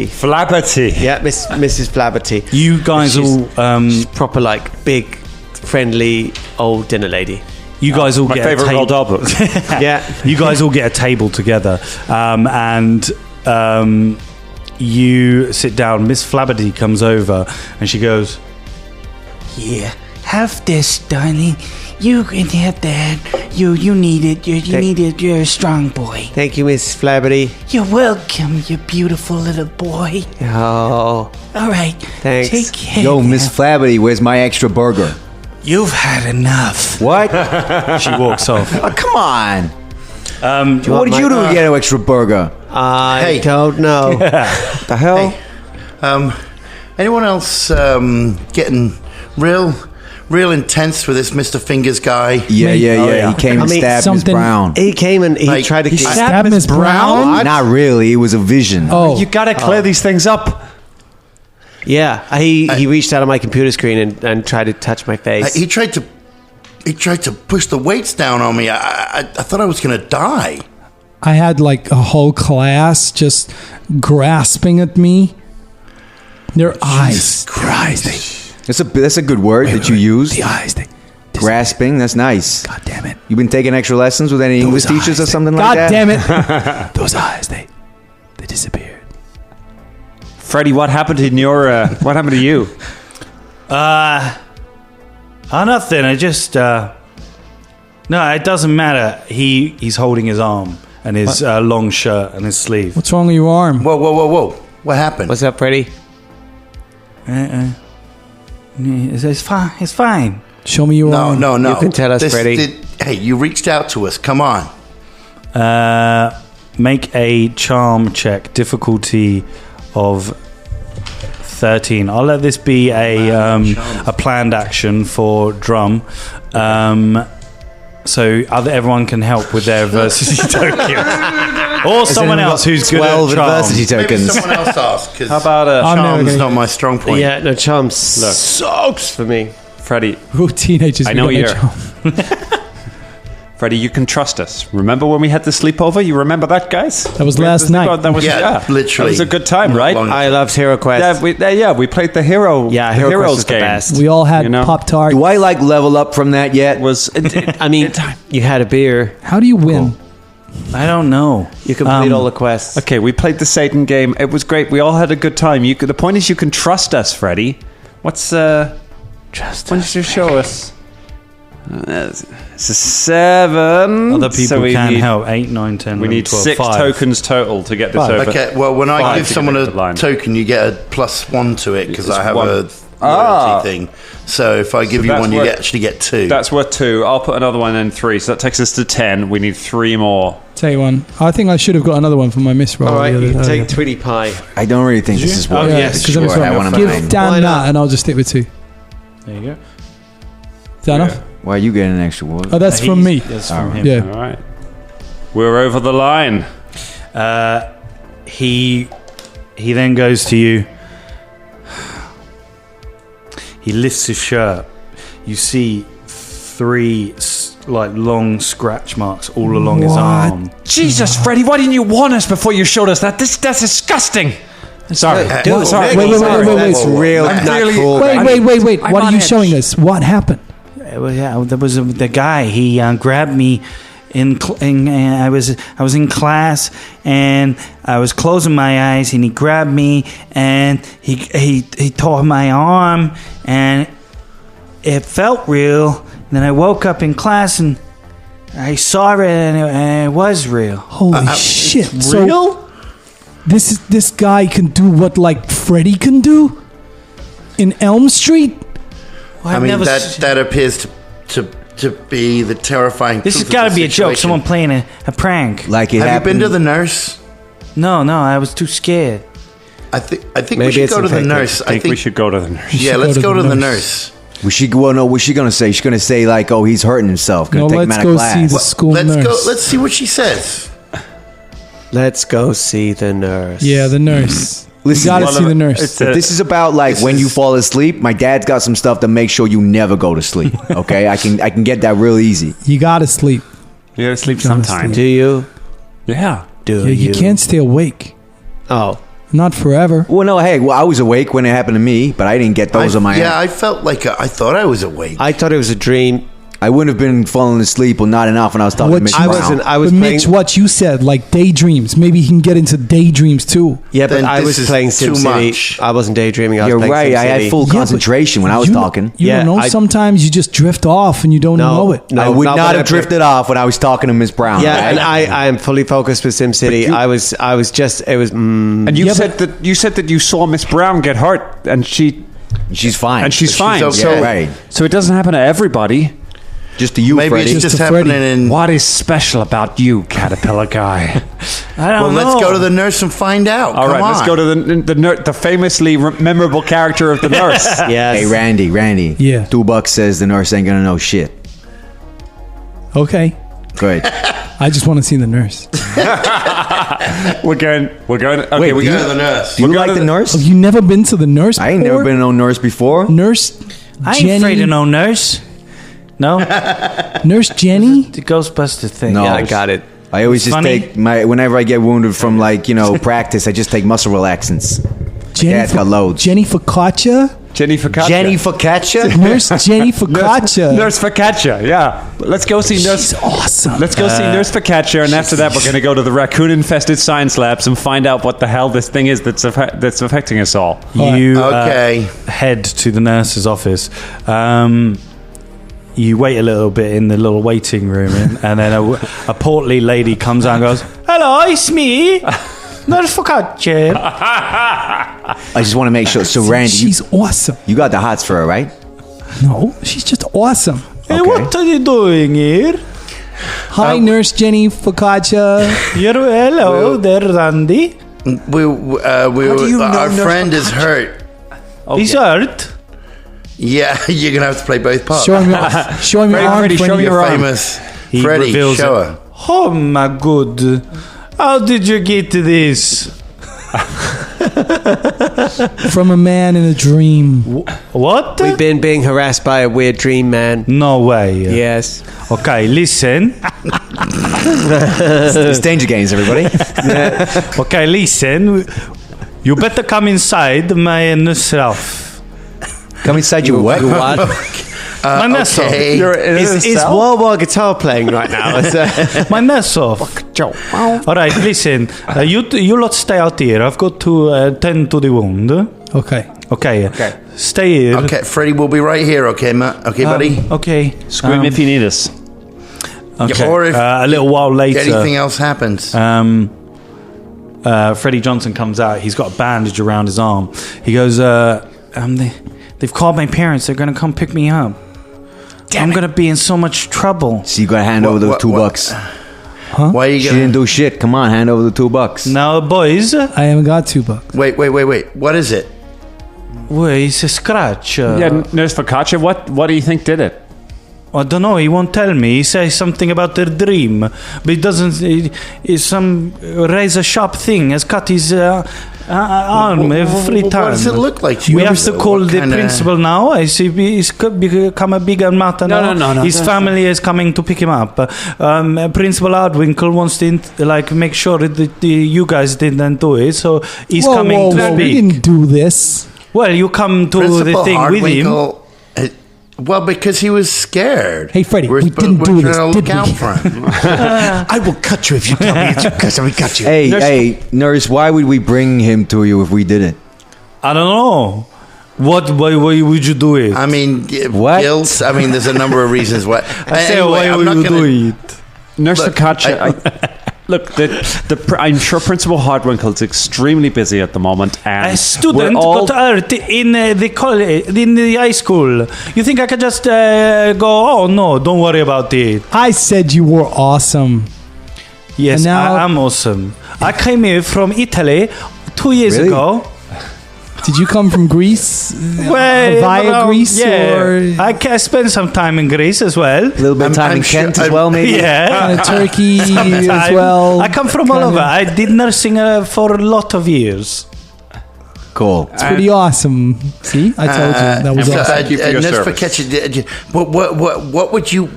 Flabberty. Yeah, Mrs. Flabberty. You guys all, She's proper, like, big, friendly, old dinner lady. you guys all My get favourite a Roald Dahl book. Yeah. You guys all get a table together, and you sit down. Miss Flabberty comes over, and she goes, Yeah, have this, darling. You can have that. You need it. You need it. You're a strong boy. Thank you, Miss Flabberty. You're welcome, you beautiful little boy. Oh, All right. Thanks. Take care. Yo, Miss now. Flabberty, where's my extra burger? You've had enough. What? she walks off. Oh, come on. you What want did you do my- to get an extra burger? I Hey. don't know. The hell? Anyone else getting real intense with this Mr. Fingers guy? Yeah. yeah. He came and I mean, stabbed Miss something- Brown. He came and he Like, tried to. He stabbed Miss Brown? Not really. It was a vision. Oh, You gotta clear these things up. Yeah, he reached out on my computer screen and tried to touch my face. He tried to push the weights down on me. I thought I was gonna die. I had like a whole class just grasping at me. Their eyes. Their eyes. That's a good word that you use. The eyes. Grasping. That's nice. God damn it. You've been taking extra lessons with any English teachers or something like that? God damn it. Those eyes, they disappeared. Freddie, what happened in your? What happened to you? Nothing. I just no, it doesn't matter. He's holding his arm and his long shirt and his sleeve. What's wrong with your arm? Whoa! What happened? What's up, Freddie? It's fine. It's fine. Show me your arm. No. You can tell us, Freddie. Hey, you reached out to us. Come on. Make a charm check, difficulty of 13. I'll let this be a planned action for Drum, so everyone can help with their adversity token, or someone else who's good 12 at charm. adversity Maybe tokens. someone else asked. Because How about I'm never charm's gonna- not my strong point. Yeah, no, charm sucks for me. Freddie? We're all teenagers. I we know got no you're- charm. Freddie, you can trust us. Remember when we had the sleepover? You remember that, guys? That was last night. That was Yeah, literally. That was a good time, right? Long- I loved Hero Quest. We played the hero. Yeah, the Hero Quest Heroes was the game. best. We all had You know? Pop Tart. Do I like level up from that yet? Was I mean, you had a beer. How do you win? I don't know. You complete all the quests. okay. We played the Satan game. It was great. We all had a good time. The point is, you can trust us, Freddie. What's Trust Why don't you show us? It's a 7. Other people so we can need, help. 8, 9, 10, We 11, need 12, 6 5. tokens total to get this over. Okay, well, when I Five give to someone get a over the line. token, you get a +1 to it because It's I have one. a Ah. loyalty thing. So if I give you that's one, you worth- actually get 2. That's worth 2. I'll put another one in 3. So that takes us to 10. We need 3 more. Tell you one. I think I should have got another one for my miss roll. All right, the other- you can take earlier. Tweety Pie. I don't really think this is Oh, worth yes, it. because I'm Sure, sorry. I want Give mine. Dan Why that, not? and I'll just stick with 2. There you go. Is that enough? Why are you getting an extra one? Oh, that's from me. That's from him. Yeah. All right. We're over the line. He then goes to you. He lifts his shirt. You see 3 long scratch marks all along his What? arm. Jesus, Freddie, why didn't you warn us before you showed us that? That's disgusting. Sorry. Dude, sorry. Wait. That's real. I'm not really- cool. Wait. I'm What on are you edge. showing us? What happened? There was the guy. He grabbed me I was in class and I was closing my eyes and he grabbed me and he tore my arm and it felt real. And then I woke up in class and I saw it and it was real. Holy shit! Real? So this guy can do what like Freddy can do in Elm Street. Well, I mean, never that appears to be the terrifying. This has truth of got to the be a joke. situation. Someone playing a prank. Like it Have you happened. been to the nurse? No, I was too scared. I think Maybe we should it's go to the infected. nurse. I think we should go to the nurse. Yeah, should let's go to the nurse. Was she? Well, no. What's she gonna say? She's gonna say like, "Oh, he's hurting himself." Gonna No, take him let's out of go class. see the school Let's nurse. go. Let's see what she says. Let's go see the nurse. Yeah, the nurse. Listen, You gotta see the nurse. if this is about like when you fall asleep, my dad's got some stuff to make sure you never go to sleep. Okay, I can get that real easy. You gotta sleep. You gotta sleep Gotta sometime. Do you? Yeah. Do Yeah, you can't stay awake. Oh. Not forever. Well, no, hey, I was awake when it happened to me, but I didn't get those on my Yeah, own. I felt like I thought I was awake. I thought it was a dream. I wouldn't have been falling asleep or not enough when I was talking What to Mitch you- Brown. I was but playing. Mitch, what you said, like daydreams. Maybe he can get into daydreams too. Yeah, but Then I this was is playing too SimCity. much. I wasn't daydreaming. I was You're playing right. I had SimCity. full Yeah, but concentration when I was you talking. You Yeah, don't know. I- Sometimes you just drift off and you don't know it. No, I would not not when have I- drifted off when I was talking to Miss Brown. Yeah, right? and I am fully focused with SimCity. I was just. It was. And you Yeah, said that you saw Miss Brown get hurt, and she's fine. fine. okay. So, Right. so it doesn't happen to everybody. Just to you, Maybe Freddie. it's just to happening Freddie. in. What is special about you, caterpillar guy? I don't Well, know. let's go to the nurse and find out. All right, let's go to the famously memorable character of the nurse. Yes. Hey, Randy. Yeah. $2 says the nurse ain't gonna know shit. Okay. Good. I just want to see the nurse. We're going. Okay, Wait, we do Go you- to the nurse. Do you We're like going the to- nurse? Have you never been to the nurse? I ain't never before? been no nurse before. Nurse. I ain't Jenny, afraid of no nurse. No, Nurse Jenny. the Ghostbuster thing. No. Yeah, I got it. I always just Funny. take whenever I get wounded from practice, I just take muscle relaxants. Jenny dad's got loads. Jenny Focaccia. Jenny Focaccia. Jenny Focaccia? Nurse Jenny Focaccia. Nurse Focaccia. Yeah, let's go see Nurse. She's awesome. Let's go see Nurse Focaccia, and after that, we're going to go to the raccoon-infested science labs and find out what the hell this thing is that's affecting us all. You Okay. head to the nurse's office. You wait a little bit in the little waiting room, and then a portly lady comes out and goes, "Hello, it's me, Nurse Focaccia." I just want to make sure. So, Randy, She's awesome. you got the hots for her, right? No, she's just awesome. Hey, Okay. what are you doing here? Hi, Nurse Jenny Focaccia. Hello there, Randy. Our friend is hurt. He's hurt. Yeah, you're gonna have to play both parts. Show him your arm. Freddie, show Freddie. me your arm. Famous He Freddie, reveals show it. her. Oh my good. How did you get this? From a man in a dream. What? We've been being harassed by a weird dream man. No way. Yes. Okay, listen. It's Danger Games, everybody. Okay, listen. You better come inside my nurse. Come inside your what? What? My nurse. Okay. Is World War Guitar playing right now? My nurse. All right, listen. You lot stay out here. I've got to tend to the wound. Okay. Okay. Stay here. Okay, Freddie will be right here. Okay, Matt. Okay, buddy. Okay. Scream if you need us. Okay. or if a little while later. Anything else happens? Freddie Johnson comes out. He's got a bandage around his arm. He goes, they've called my parents. They're going to come pick me up. I'm going to be in so much trouble. So you got to hand over those $2. Why are you She gonna? didn't do shit. Come on, hand over the $2. Now, boys, I haven't got $2. Wait. What is it? wait, it's a scratch. Yeah, Nurse Focaccia, what do you think did it? I don't know. He won't tell me. He says something about their dream, but he doesn't. It's some razor sharp thing. Has cut his arm every time. What does it look like to you? We have to call What the kinda- principal now. I see he's become a bigger matter now. No. His family is coming to pick him up. Principal Ardwinkle wants to make sure that you guys didn't do it, so he's coming to We speak. didn't do this. Well, you come to the Principal thing with him. Hardwinkle, well, because he was scared. Hey, Freddie, we're we didn't do we're this, trying to did look we? out for him. I will cut you if you tell me it's because we cut you. Hey, nurse, why would we bring him to you if we didn't? I don't know. Why would you do it? I mean, What? guilt. I mean, there's a number of reasons why. I say, why would you do it? Nurse Look, Focaccia, look, I'm sure Principal Hardwinkle is extremely busy at the moment, and A student we're all, got hurt in the college, in the high school. You think I could just go? Oh no, don't worry about it. I said you were awesome. Yes, And now- I am awesome. I came here from Italy 2 years Really? ago. Did you come from Greece? Well, Via around- Greece? yeah. Or I spent some time in Greece as well. A little bit of time I'm in sure- Kent as I'm- well, maybe? Yeah. kind of Turkey as Time. well? I come from all over. I did nursing for a lot of years. Cool. It's pretty awesome. See, I told you that was and awesome. thank you for your Nurse service. Faketcha,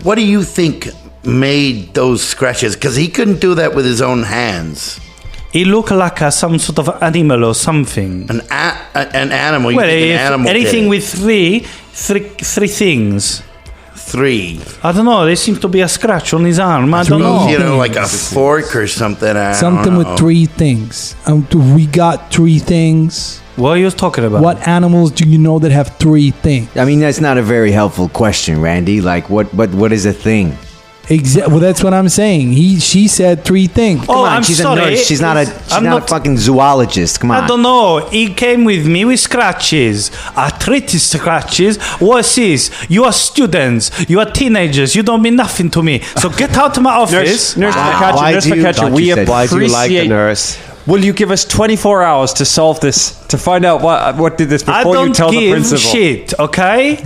what do you think made those scratches? Because he couldn't do that with his own hands. He looked like some sort of animal or something. An animal. You Well, think an if animal anything did it. with three things. 3. I don't know. There seems to be a scratch on his arm. I don't know. You know, like a fork or something. I Something don't with know. 3 things. We got 3 things. What are you talking about? What animals do you know that have 3 things? I mean, that's not a very helpful question, Randy. Like, what is a thing? Well, that's what I'm saying. She said 3 things. Oh, Come on, I'm she's sorry. a nurse. She's not I'm a fucking zoologist. Come on. I don't know. He came with me with scratches. Arthritis scratches. What's this? You are students. You are teenagers. You don't mean nothing to me. So get out of my office. Nurse Why Faketcha, we Why do you like the appreciate. nurse? Will you give us 24 hours to solve this, to find out what did this I before you don't tell the give principal? shit, okay?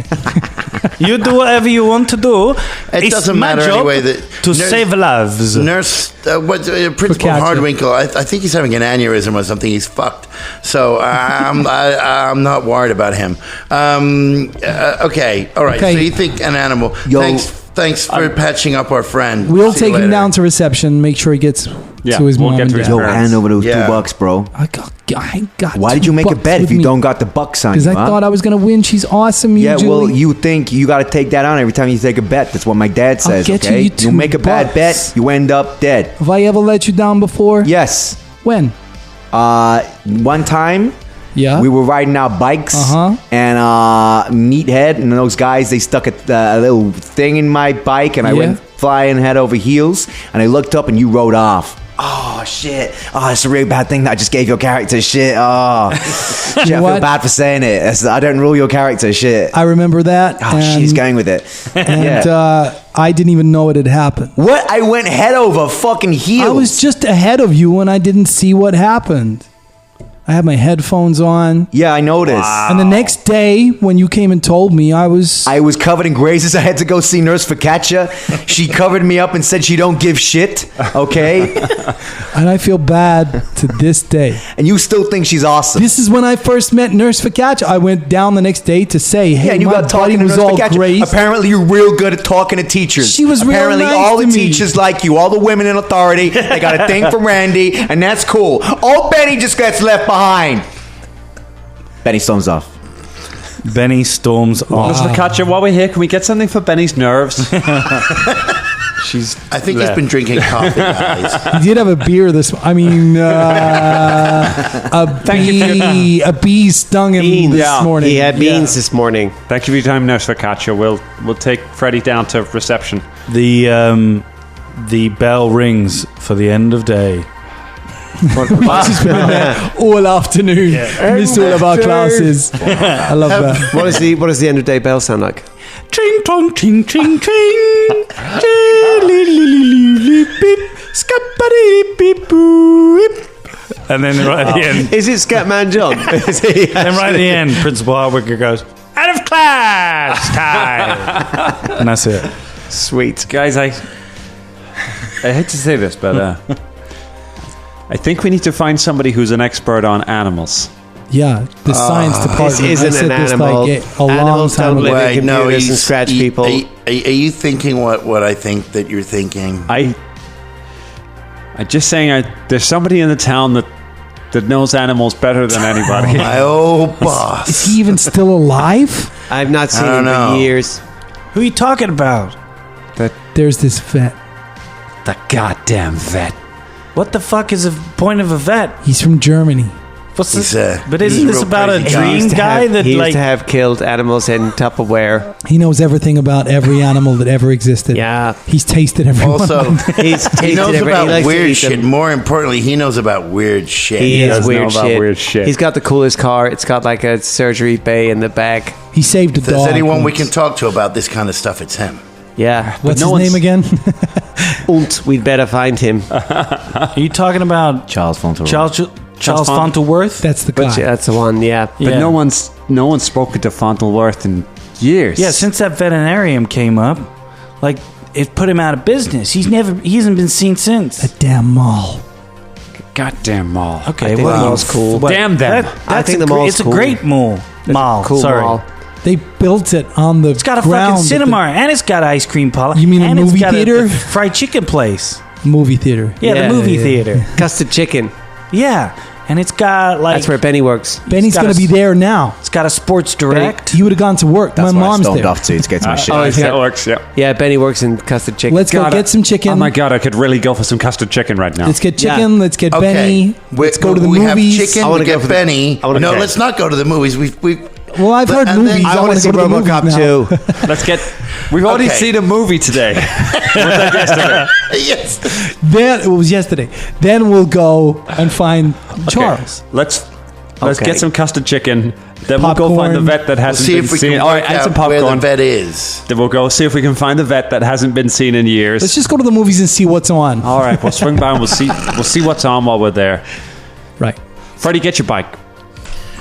You do whatever you want to do. It It's doesn't my matter job anyway that to nurse- save lives. Nurse, Principal Faketcha. Hardwinkle, I think he's having an aneurysm or something. He's fucked. So I'm not worried about him. Okay, all right. Okay. So you think an animal? Yo. Thanks for patching up our friend. We'll See you take him later. down to reception. Make sure he gets Yeah, to his we'll mom get and to his dad. Yo, parents. hand over those Yeah. $2, bro. I ain't got Why did you make a bet if you don't got the bucks on you? Because I huh? thought I was going to win. She's awesome. Yeah, well, Julie. you think you got to take that on every time you take a bet. That's what my dad says. get you Okay, $2. make a bad bet, you end up dead. Have I ever let you down before? Yes. When? One time Yeah. we were riding our bikes, Uh-huh. and Meathead and those guys, they stuck a little thing in my bike, and I Yeah. went flying head over heels, and I looked up and you rode off. Oh shit! Oh, it's a really bad thing that I just gave your character shit. Oh, shit, I feel What? bad for saying it. I don't rule your character. Shit. I remember that. Oh, she's going with it. And Yeah. I didn't even know it had happened. What? I went head over fucking heels. I was just ahead of you and I didn't see what happened. I had my headphones on. Yeah, I noticed. And the next day, when you came and told me, I was covered in grazes. I had to go see Nurse Faketcha. She covered me up and said she don't give shit. Okay, and I feel bad to this day. and you still think she's awesome. This is when I first met Nurse Faketcha. I went down the next day to say, hey, Yeah, and you my got talking buddy to was Nurse all Faketcha. great. Apparently, you're real good at talking to teachers. She was real Apparently, nice all the to me. teachers like you. All the women in authority. They got a thing for Randy, and that's cool. Old Benny just gets left behind. Benny storms off. Benny storms off. Nurse Faketcha, while we're here, can we get something for Benny's nerves? She's I think he's been drinking coffee, guys. He did have a beer this. A bee stung him Beans. this Yeah, morning. He had beans this morning. Thank you for your time, Nurse Faketcha. We'll take Freddie down to reception. the bell rings for the end of day. She's been there all afternoon. Missed all of our classes. I love that. What does the end of day bell sound like? Ching tong ching ching ching. And then right at the end, Is it Scatman John? Is he then right at the end, Principal Hardwicker goes, "Out of class time," and that's it. Sweet. Guys, I hate to say this, but I think we need to find somebody who's an expert on animals. Yeah, the science department. This isn't I said an this animal. like a long Animals time don't ago. live in computers and scratch people. Are you thinking what I think that you're thinking? I'm just saying, there's somebody in the town that knows animals better than anybody. My old boss. Is he even still alive? I've not seen I him don't for know. years. Who are you talking about? There's this vet. The goddamn vet. What the fuck is the point of a vet? He's from Germany. What's He's, this? But he's isn't this real about a crazy guy. dream guy that he used like? to have killed animals in Tupperware. He knows everything about every animal that ever existed. Yeah. He's tasted every one. Also, He's tasted he knows every- he about likes to weird eat them. shit. More importantly, he knows about weird shit. He does is know weird about shit. weird shit. He's got the coolest car. It's got like a surgery bay in the back. He saved a If there's dog. anyone we once. can talk to about this kind of stuff, it's him. Yeah. What's no his name again? Und we'd better find him. Are you talking about Charles Fauntleroy. Charles Fauntleworth? That's the guy. But that's the one, yeah. But Yeah. no one's spoken to Fauntleworth in years. Yeah, since that veterinarium came up, like it put him out of business. He hasn't been seen since. That damn mall. goddamn mall. Okay, I think the mall's cool. Damn them. I think the mall's It's cool. a great mall. Cool Sorry. mall. They built it on the It's got a ground. fucking cinema and it's got ice cream parlor. You mean a and movie it's got theater? a fried chicken place. Movie theater. Yeah, Yeah, the movie yeah. theater. Custard chicken. Yeah, and it's got like That's where Benny works. Benny's got going to a- be there now. it's got a Sports Direct. You would have gone to work. That's My why I mom's stormed there. off to get my shit. oh, out. is That works, yeah. Yeah, Benny works in custard chicken. Let's go get some chicken. Oh my god, I could really go for some custard chicken right now. Let's get chicken. Yeah. Let's get Okay. Benny. Let's go to the we movies. have chicken. I wanna We go get for the- Benny. I wanna- No, Okay. let's not go to the movies. We've Well, I've heard And then- movies. I want to see go to the movies RoboCop now. too. Let's get. We've already Okay. seen a movie today. yes. Then it was yesterday. Then we'll go and find Charles. Let's Okay. get some custard chicken. Then we'll go Popcorn. find the vet that We'll hasn't see been if we seen. can All right, work add some out where the popcorn. vet is. Then we'll go see if we can find the vet that hasn't been seen in years. Let's just go to the movies and see what's on. All right, we'll swing by and we'll see what's on while we're there. Right. Freddie, get your bike.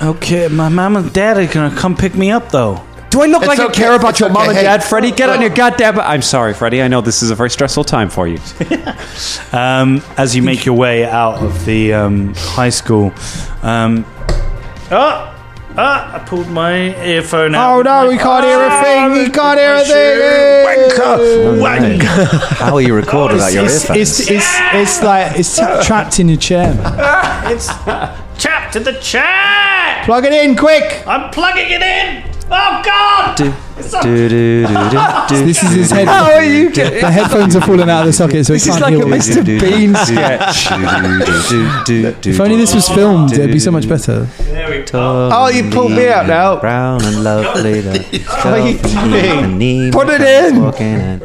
Okay, my mom and dad are gonna come pick me up though. Do I look It's like I okay, care about it's your mom okay. and Hey, dad, Freddie? Get on look. your goddamn. I'm sorry, Freddie. I know this is a very stressful time for you. As you make your way out of the high school, I pulled my earphone out. Oh no, we can't hear a thing. We can't hear a thing. How are you recording without your earphones? It's like it's trapped in your chair. Man. It's trapped in the chair. Plug it in, quick. I'm plugging it in. Oh God! This is his head. How are you? The headphones are falling out of the socket, so he can't hear what he's doing. Bean sketch. If only this was filmed, it'd be so much better. Oh, you pulled me out now. Brown and lovely. What are you doing? Put it in.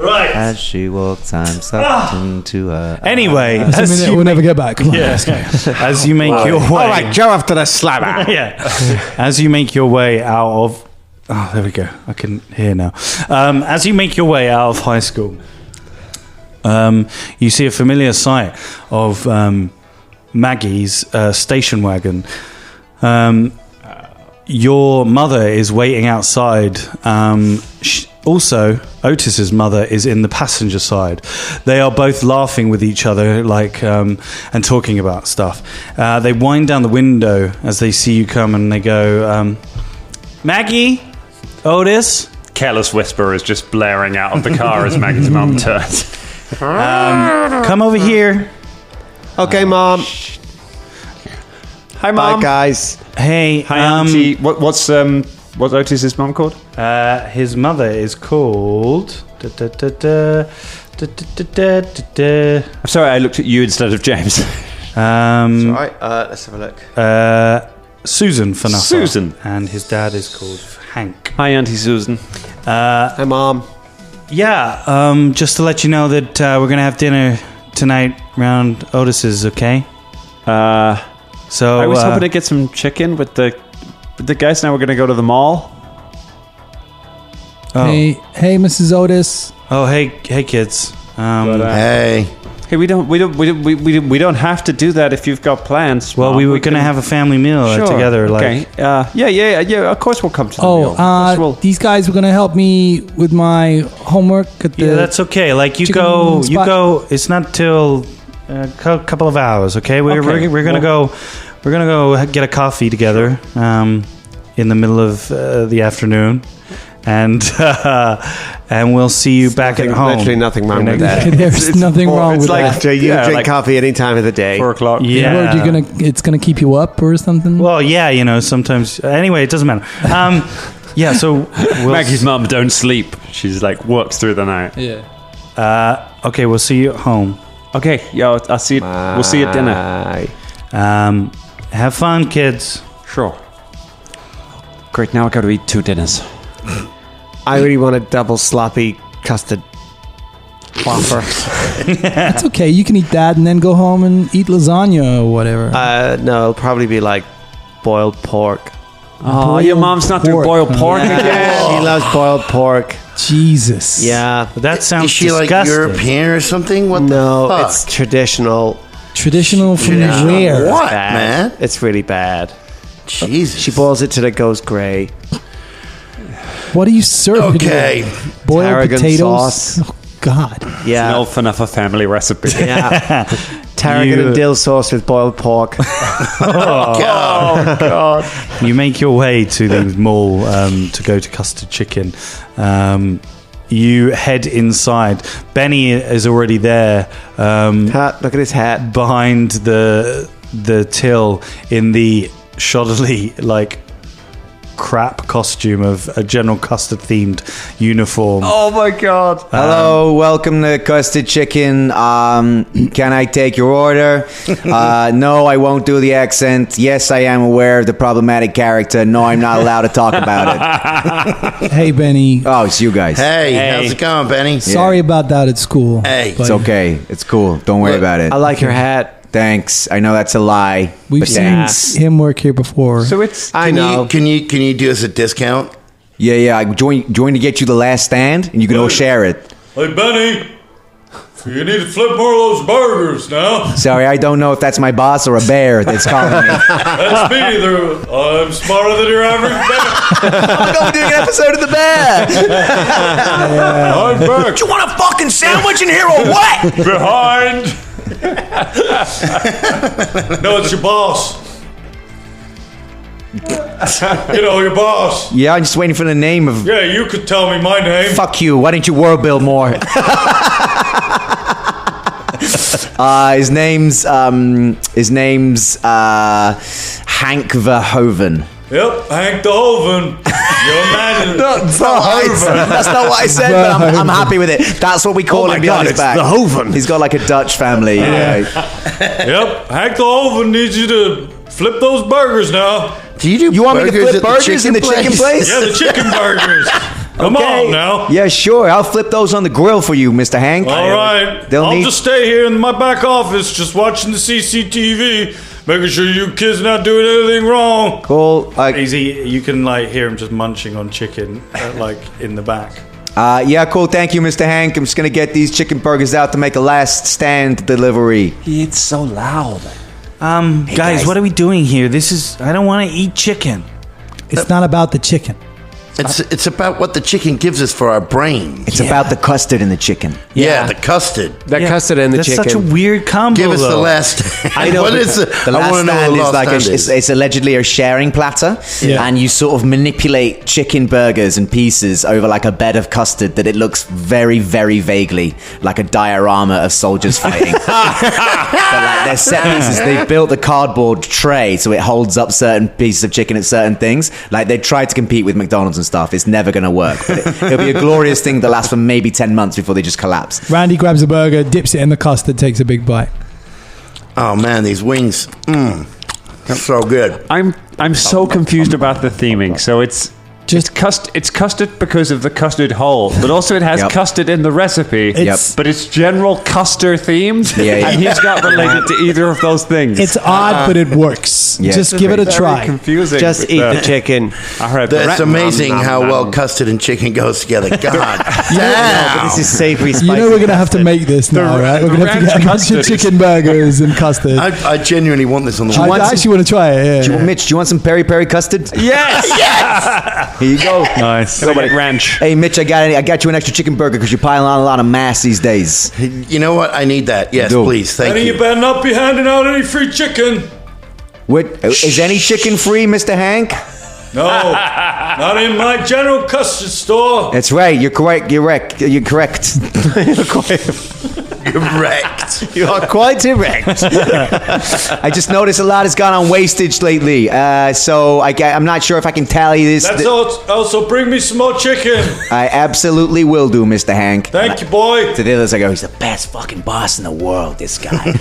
Right. As she walks, I'm sucked to her. Anyway, That's a as minute you, we'll never get back. Come on. as you make your way, All right, Joe after the slammer. yeah, as you make your way out of. Oh, there we go. I can hear now. As you make your way out of high school, you see a familiar sight of Maggie's station wagon. Your mother is waiting outside. Also, Otis's mother is in the passenger side. They are both laughing with each other, and talking about stuff. They wind down the window as they see you come, and they go, "Maggie, Otis." Careless whisper is just blaring out of the car as Maggie's mum turns. Come over here. Okay, Mom. Hi, Bye, mum. guys. Hey, Hi, auntie. What's Otis's mum called? his mother is called. I'm sorry, I looked at you instead of James. All right, let's have a look. Susan for nothing. Susan. And his dad is called Hank. Hi, Auntie Susan. Hi, Mom. Yeah, just to let you know that we're going to have dinner tonight around Otis's, okay? So I was hoping to get some chicken with the guys. Now we're going to go to the mall. Oh, Hey, Mrs. Otis. oh hey kids. Hey. Hey, we don't have to do that if you've got plans. Well, Mom. we were going to have a family meal Sure. together. Okay. Yeah. Of course, we'll come to the meal. Of course we'll- These guys were gonna help me with my homework at the. Yeah, that's okay. Like you chicken go. spot. It's not till a couple of hours. Okay, we're gonna go. We're gonna go get a coffee together in the middle of the afternoon, and we'll see you back at home. Literally nothing wrong with that. There's nothing wrong It's with like that. you Yeah, drink like coffee any time of the day. 4 o'clock. Yeah. What, it's gonna keep you up or something. Well, yeah, sometimes. Anyway, it doesn't matter. Yeah, so Maggie's mum don't sleep. She's like works through the night. yeah. Okay, we'll see you at home. Okay, I'll see you. We'll see you at dinner. Bye. Have fun, kids. Sure. Great. Now I got to eat 2 dinners. I really want a double sloppy custard wafer. It's okay. You can eat that and then go home and eat lasagna or whatever. No, it'll probably be like boiled pork. Oh, your mom's not doing pork. boiled pork Yeah, again. she loves boiled pork. Jesus. Yeah. But that sounds Is she like disgusting. European or something? What No, the fuck? it's traditional. Traditional from Traditional. where? What, Bad. man? It's really bad. Jesus. She boils it till it goes grey. What are you serving? Okay. Boiled Tarragon potatoes. sauce. Oh God. Yeah. An old enough a family recipe. Yeah. Tarragon and dill sauce with boiled pork. God. You make your way to the mall to go to Custard Chicken. You head inside. Benny is already there. Hat, look at his hat. Behind the till in the shoddily crap costume of a General Custard themed uniform. Oh my God. Hello, welcome to Custard Chicken. Can I take your order? No, I won't do the accent. Yes, I am aware of the problematic character. No, I'm not allowed to talk about it. Hey, Benny. Oh, it's you guys. Hey, how's it going, Benny? Sorry about that at school. Hey. but It's okay. It's cool. Don't worry about it. I like your hat. Thanks. I know that's a lie. We've but seen thanks. him work here before. So it's I know. Can you do us a discount? Yeah. I join to get you the last stand, and you can all share it. Hey, Benny, you need to flip more of those burgers now. Sorry, I don't know if that's my boss or a bear that's calling me. That's me. I'm smarter than your average bear. I'm going to do an episode of the bear. I'm back. You want a fucking sandwich in here or what? Behind. No, it's your boss. Your boss. Yeah, I'm just waiting for the name of. Yeah, you could tell me my name. Fuck you. Why didn't you world build more? His name's Hank Verhoeven. Yep, Hank the Hoven. You imagine. That's not what I said, but I'm happy with it. That's what we call him behind his back. the Hoven. He's got like a Dutch family. Yep, Hank the Hoven needs you to flip those burgers now. Do you You want me to burgers flip at burgers in the chicken place? Yeah, the chicken burgers. Come on now. Yeah, sure. I'll flip those on the grill for you, Mr. Hank. All right. I'll just stay here in my back office, just watching the CCTV, making sure you kids not doing anything wrong. Cool. You can hear him just munching on chicken, in the back. Yeah, cool. Thank you, Mr. Hank. I'm just gonna get these chicken burgers out to make a last stand delivery. It's so loud. Guys, what are we doing here? I don't want to eat chicken. It's not about the chicken. It's about what the chicken gives us for our brains. It's about the custard in the chicken. Yeah, the custard. That custard and the That's chicken. such a weird combo. Give us the though. last. I know. What is it? The I last want to know stand what is the last stand is. it's allegedly a sharing platter, Yeah. and you sort of manipulate chicken burgers and pieces over like a bed of custard that it looks very, very vaguely like a diorama of soldiers fighting. But they're set pieces. They've built the cardboard tray so it holds up certain pieces of chicken at certain things. They tried to compete with McDonald's and stuff. It's never going to work. But it'll be a glorious thing that lasts for maybe 10 months before they just collapse. Randy grabs a burger, dips it in the custard, takes a big bite. Oh man, these wings. That's so good. I'm so confused about the theming. So it's custard because of the custard hole, but also it has Yep. custard in the recipe. But it's General Custard themed, Yeah. and he's not related to either of those things. It's odd, but it works. Yeah. Just give it a Very try. confusing. Just eat the chicken. I heard It's amazing how well custard and chicken goes together. God damn. This is savory spicy. You know we're going to have to make this now, right? We're going to have to get a bunch of custard. chicken burgers and custard. I genuinely want this on the I wall. actually want to try it, yeah. Mitch, do you want some peri-peri custard? Yes. Here you go. Nice. Ranch. Hey, Mitch, I got you an extra chicken burger because you're piling on a lot of mass these days. You know what? I need that. Yes, Do. please. Thank Benny, you. you better not be handing out any free chicken. What, is any chicken free, Mr. Hank? No, not in my General Custard store. That's right. You're correct. You're correct. Correct. You are quite erect. I just noticed a lot has gone on wastage lately. So I'm not sure if I can tally this. That's also bring me some more chicken. I absolutely will do, Mr. Hank. Thank you, boy. To the others, I go, he's the best fucking boss in the world, this guy.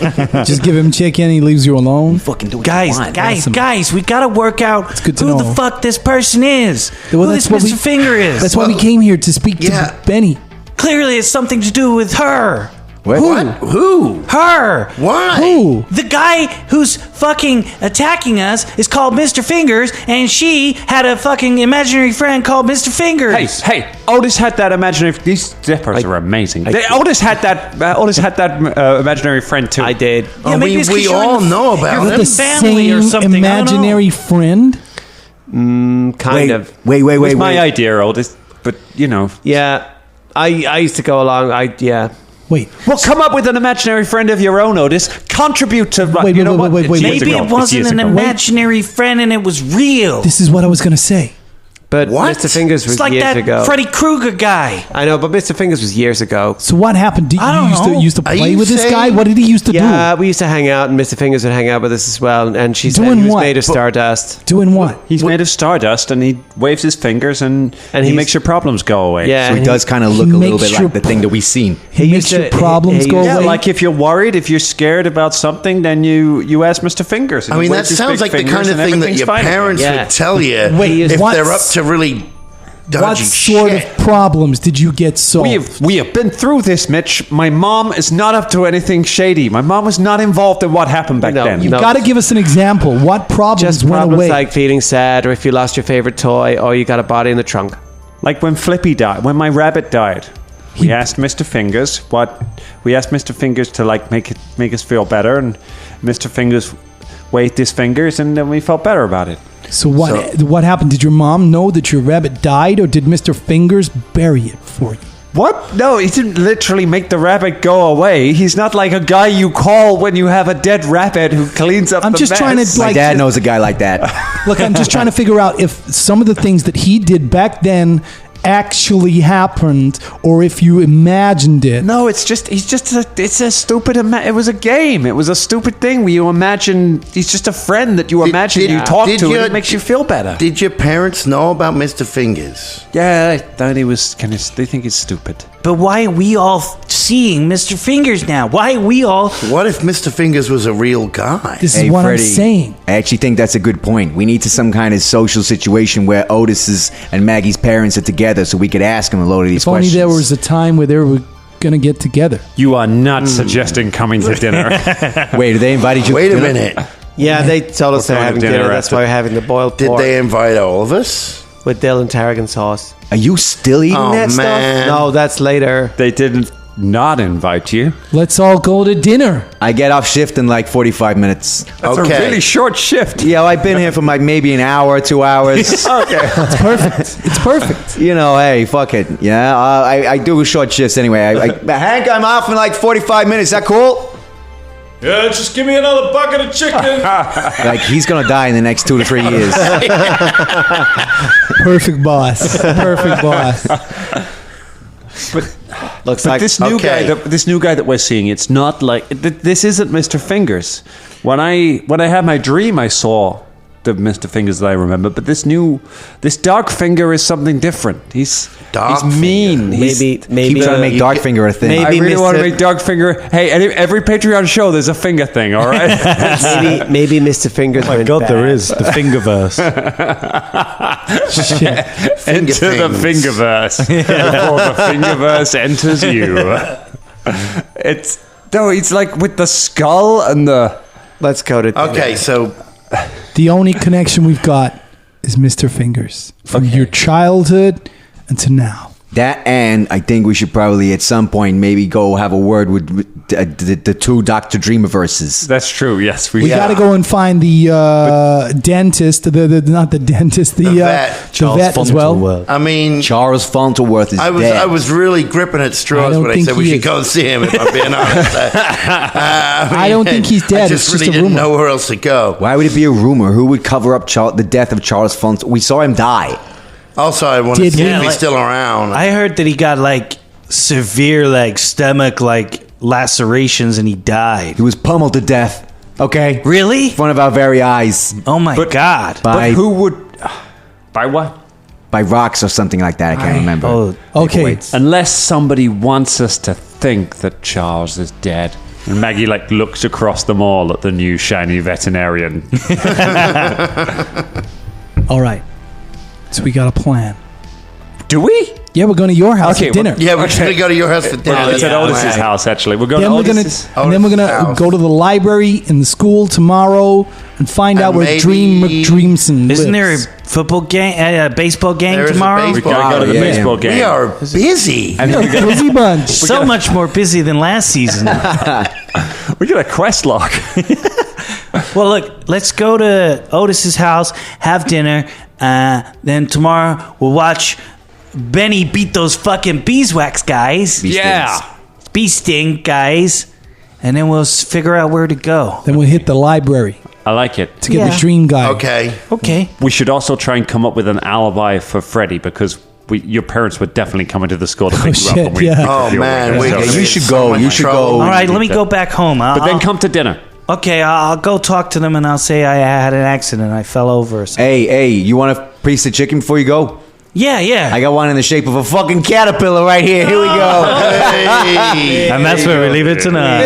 Just give him chicken, he leaves you alone. Fucking do what you want. Guys, we gotta work out good to who know. the fuck this person is. Well, who that's this what Mr. Finger is. That's why we came here to speak Yeah. to Benny. Clearly, it's something to do with her. What? Who? Her. Why? Who? The guy who's fucking attacking us is called Mr. Fingers, and she had a fucking imaginary friend called Mr. Fingers. Hey, Otis had that imaginary. These zippers are amazing. Otis had that. Imaginary friend too. I did. Yeah, maybe we it's 'cause you're all in the- know about you're him. in The the family or same something. I don't know. imaginary friend? Kind of. Wait. It was my idea, Otis. But you know, Yeah. I used to go along. Wait. Well, come up with an imaginary friend of your own, Otis. Contribute to. Wait, you know wait, what? wait, It's wait, years wait. Maybe ago. it It's wasn't years an ago. imaginary friend and it was real. This is what I was going to say. But What? Mr. Fingers was It's like years that ago. Freddy Krueger guy. I know, but Mr. Fingers was years ago. So what happened? Did I you don't know. used to Are play you with this saying- guy? What did he used to Yeah, we used to hang out, and Mr. Fingers would hang out with us as well. And she said Doing he was what? made of stardust. do? Doing what? He's made of stardust, and he waves his fingers, and he he's- makes your problems go away. Yeah, So he and does kind of look a little makes bit your like the thing that we've seen. He He makes used your to- problems he go used- Yeah, away. like if you're worried, if you're scared about something, then you ask Mr. Fingers. and I he mean, that waves his sounds big like the fingers kind of and thing that everything's your fine again. parents Yeah. would tell you Wait, if what's- they're up to really dodgy what sort shit. of problems did you get solved? We have been through this, Mitch. My mom is not up to anything shady. My mom was not involved in what happened back No, then. You've no. got to give us an example. What problems Just went problems away? like feeling sad, or if you lost your favorite toy, or you got a body in the trunk. Like when Flippy died, when my rabbit died. We asked Mr. Fingers to like make us feel better, and Mr. Fingers waved his fingers, and then we felt better about it. So what happened? Did your mom know that your rabbit died, or did Mr. Fingers bury it for you? What? No, he didn't literally make the rabbit go away. He's not like a guy you call when you have a dead rabbit who cleans up I'm the just mess. trying to, My like, dad knows a guy like that. Look, I'm just trying to figure out if some of the things that he did back then actually happened, or if you imagined it. No, it's a stupid. It was a game. It was a stupid thing where you imagine he's just a friend that you imagine you talk to, and it makes you feel better. Did your parents know about Mr. Fingers? Yeah, I thought he was kind of. They think he's stupid. But why are we all seeing Mr. Fingers now? Why are we all... What if Mr. Fingers was a real guy? This is Hey, what Freddie, I'm saying. I actually think that's a good point. We need to some kind of social situation where Otis's and Maggie's parents are together, so we could ask them a load of these If only questions. there was a time where they were going to get together. You are not suggesting coming to dinner. Wait, did they invited you? Wait to a dinner? minute. Yeah, they told us they're going to having dinner dinner. That's after- why we're having the boiled Did pork they invite all of us? with dill and tarragon sauce. Are you still eating Oh, that man. No, that's later. They didn't not invite you. Let's all go to dinner. stuff? I get off shift in like 45 minutes. That's Okay. a really short shift. Yeah, well, I've been here for like maybe an hour, 2 hours. It's perfect. It's perfect. You know, hey, fuck it. Yeah, I do short shifts anyway. Hank, I'm off in like 45 minutes. Is that cool? Yeah, just give me another bucket of chicken. Like, he's going to die in the next 2 to 3 years. Perfect boss. Perfect boss. Looks But like this new guy that we're seeing, it's not like this isn't Mr. Fingers. When I had my dream, I saw the Mr. Fingers that I remember. But this Dark Finger is something different. He's mean. maybe Keep trying to make Darkfinger a thing. maybe I really want to Mr. make Dark Finger. Hey, every Patreon show, there's a finger thing. All right. maybe Mr. Fingers. Oh my went God, bad. there is the Fingerverse. Shit. Enter the things. Fingerverse before the Fingerverse enters you. It's like with the skull and the. Let's go to dinner. Okay, so The only connection we've got is Mr. Fingers. From your childhood until now. That, and I think we should probably at some point maybe go have a word with the two Dr. Dreamiverses. That's true. Yes, We got to go and find the dentist, not the dentist, the vet. the vet as well. I mean, Charles Fauntleworth is I dead. was really gripping at I straws don't when I think said we he should is. go and see him. If I'm being honest, I don't think he's dead. I just It's just really a didn't rumor. know where else to go. Why would it be a rumor? Who would cover up the death of Charles Fauntleworth? We saw him die. Also, I want to Did see we- if he's still around. I heard that he got like severe like stomach like lacerations and he died. He was pummeled to death. Okay? Really? In front of our very eyes. Oh my God. By, But who would? By what? by rocks or something like that. I can't remember. Oh, Okay. Unless somebody wants us to think that Charles is dead. And Maggie like looks across the mall at the new shiny veterinarian. All right. So we got a plan. Do we? Yeah, we're going to your house Okay, for dinner. yeah, we're just going to go to your house for dinner. It's at That's Otis's fine. house actually. We're going Then to we're gonna, Otis's. and then we're gonna house. go to the library in the school tomorrow and find out where maybe- Dream McDreamson lives. isn't there a football game, a baseball game There is a tomorrow? baseball- We gotta go to the Yeah. baseball game. We are busy. And we got, Busy bunch. So much more busy than last season. we got a quest log. Well, look, let's go to Otis's house, have dinner. Then tomorrow we'll watch Benny beat those fucking beeswax guys. Yeah. bee sting, guys, and then we'll figure out where to go. Then we'll hit the library I like it. to get Yeah. the dream guy. Okay. Okay. We should also try and come up with an alibi for Freddie because your parents were definitely coming to the school to pick you up. shit, And we, yeah. Oh, man. You should go. You should go. All right, let me go back home. But then come to dinner. Okay, I'll go talk to them and I'll say I had an accident. I fell over or something. Hey, you want a piece of chicken before you go? Yeah. I got one in the shape of a fucking caterpillar right here. Here we go. Hey. And that's where we leave it tonight.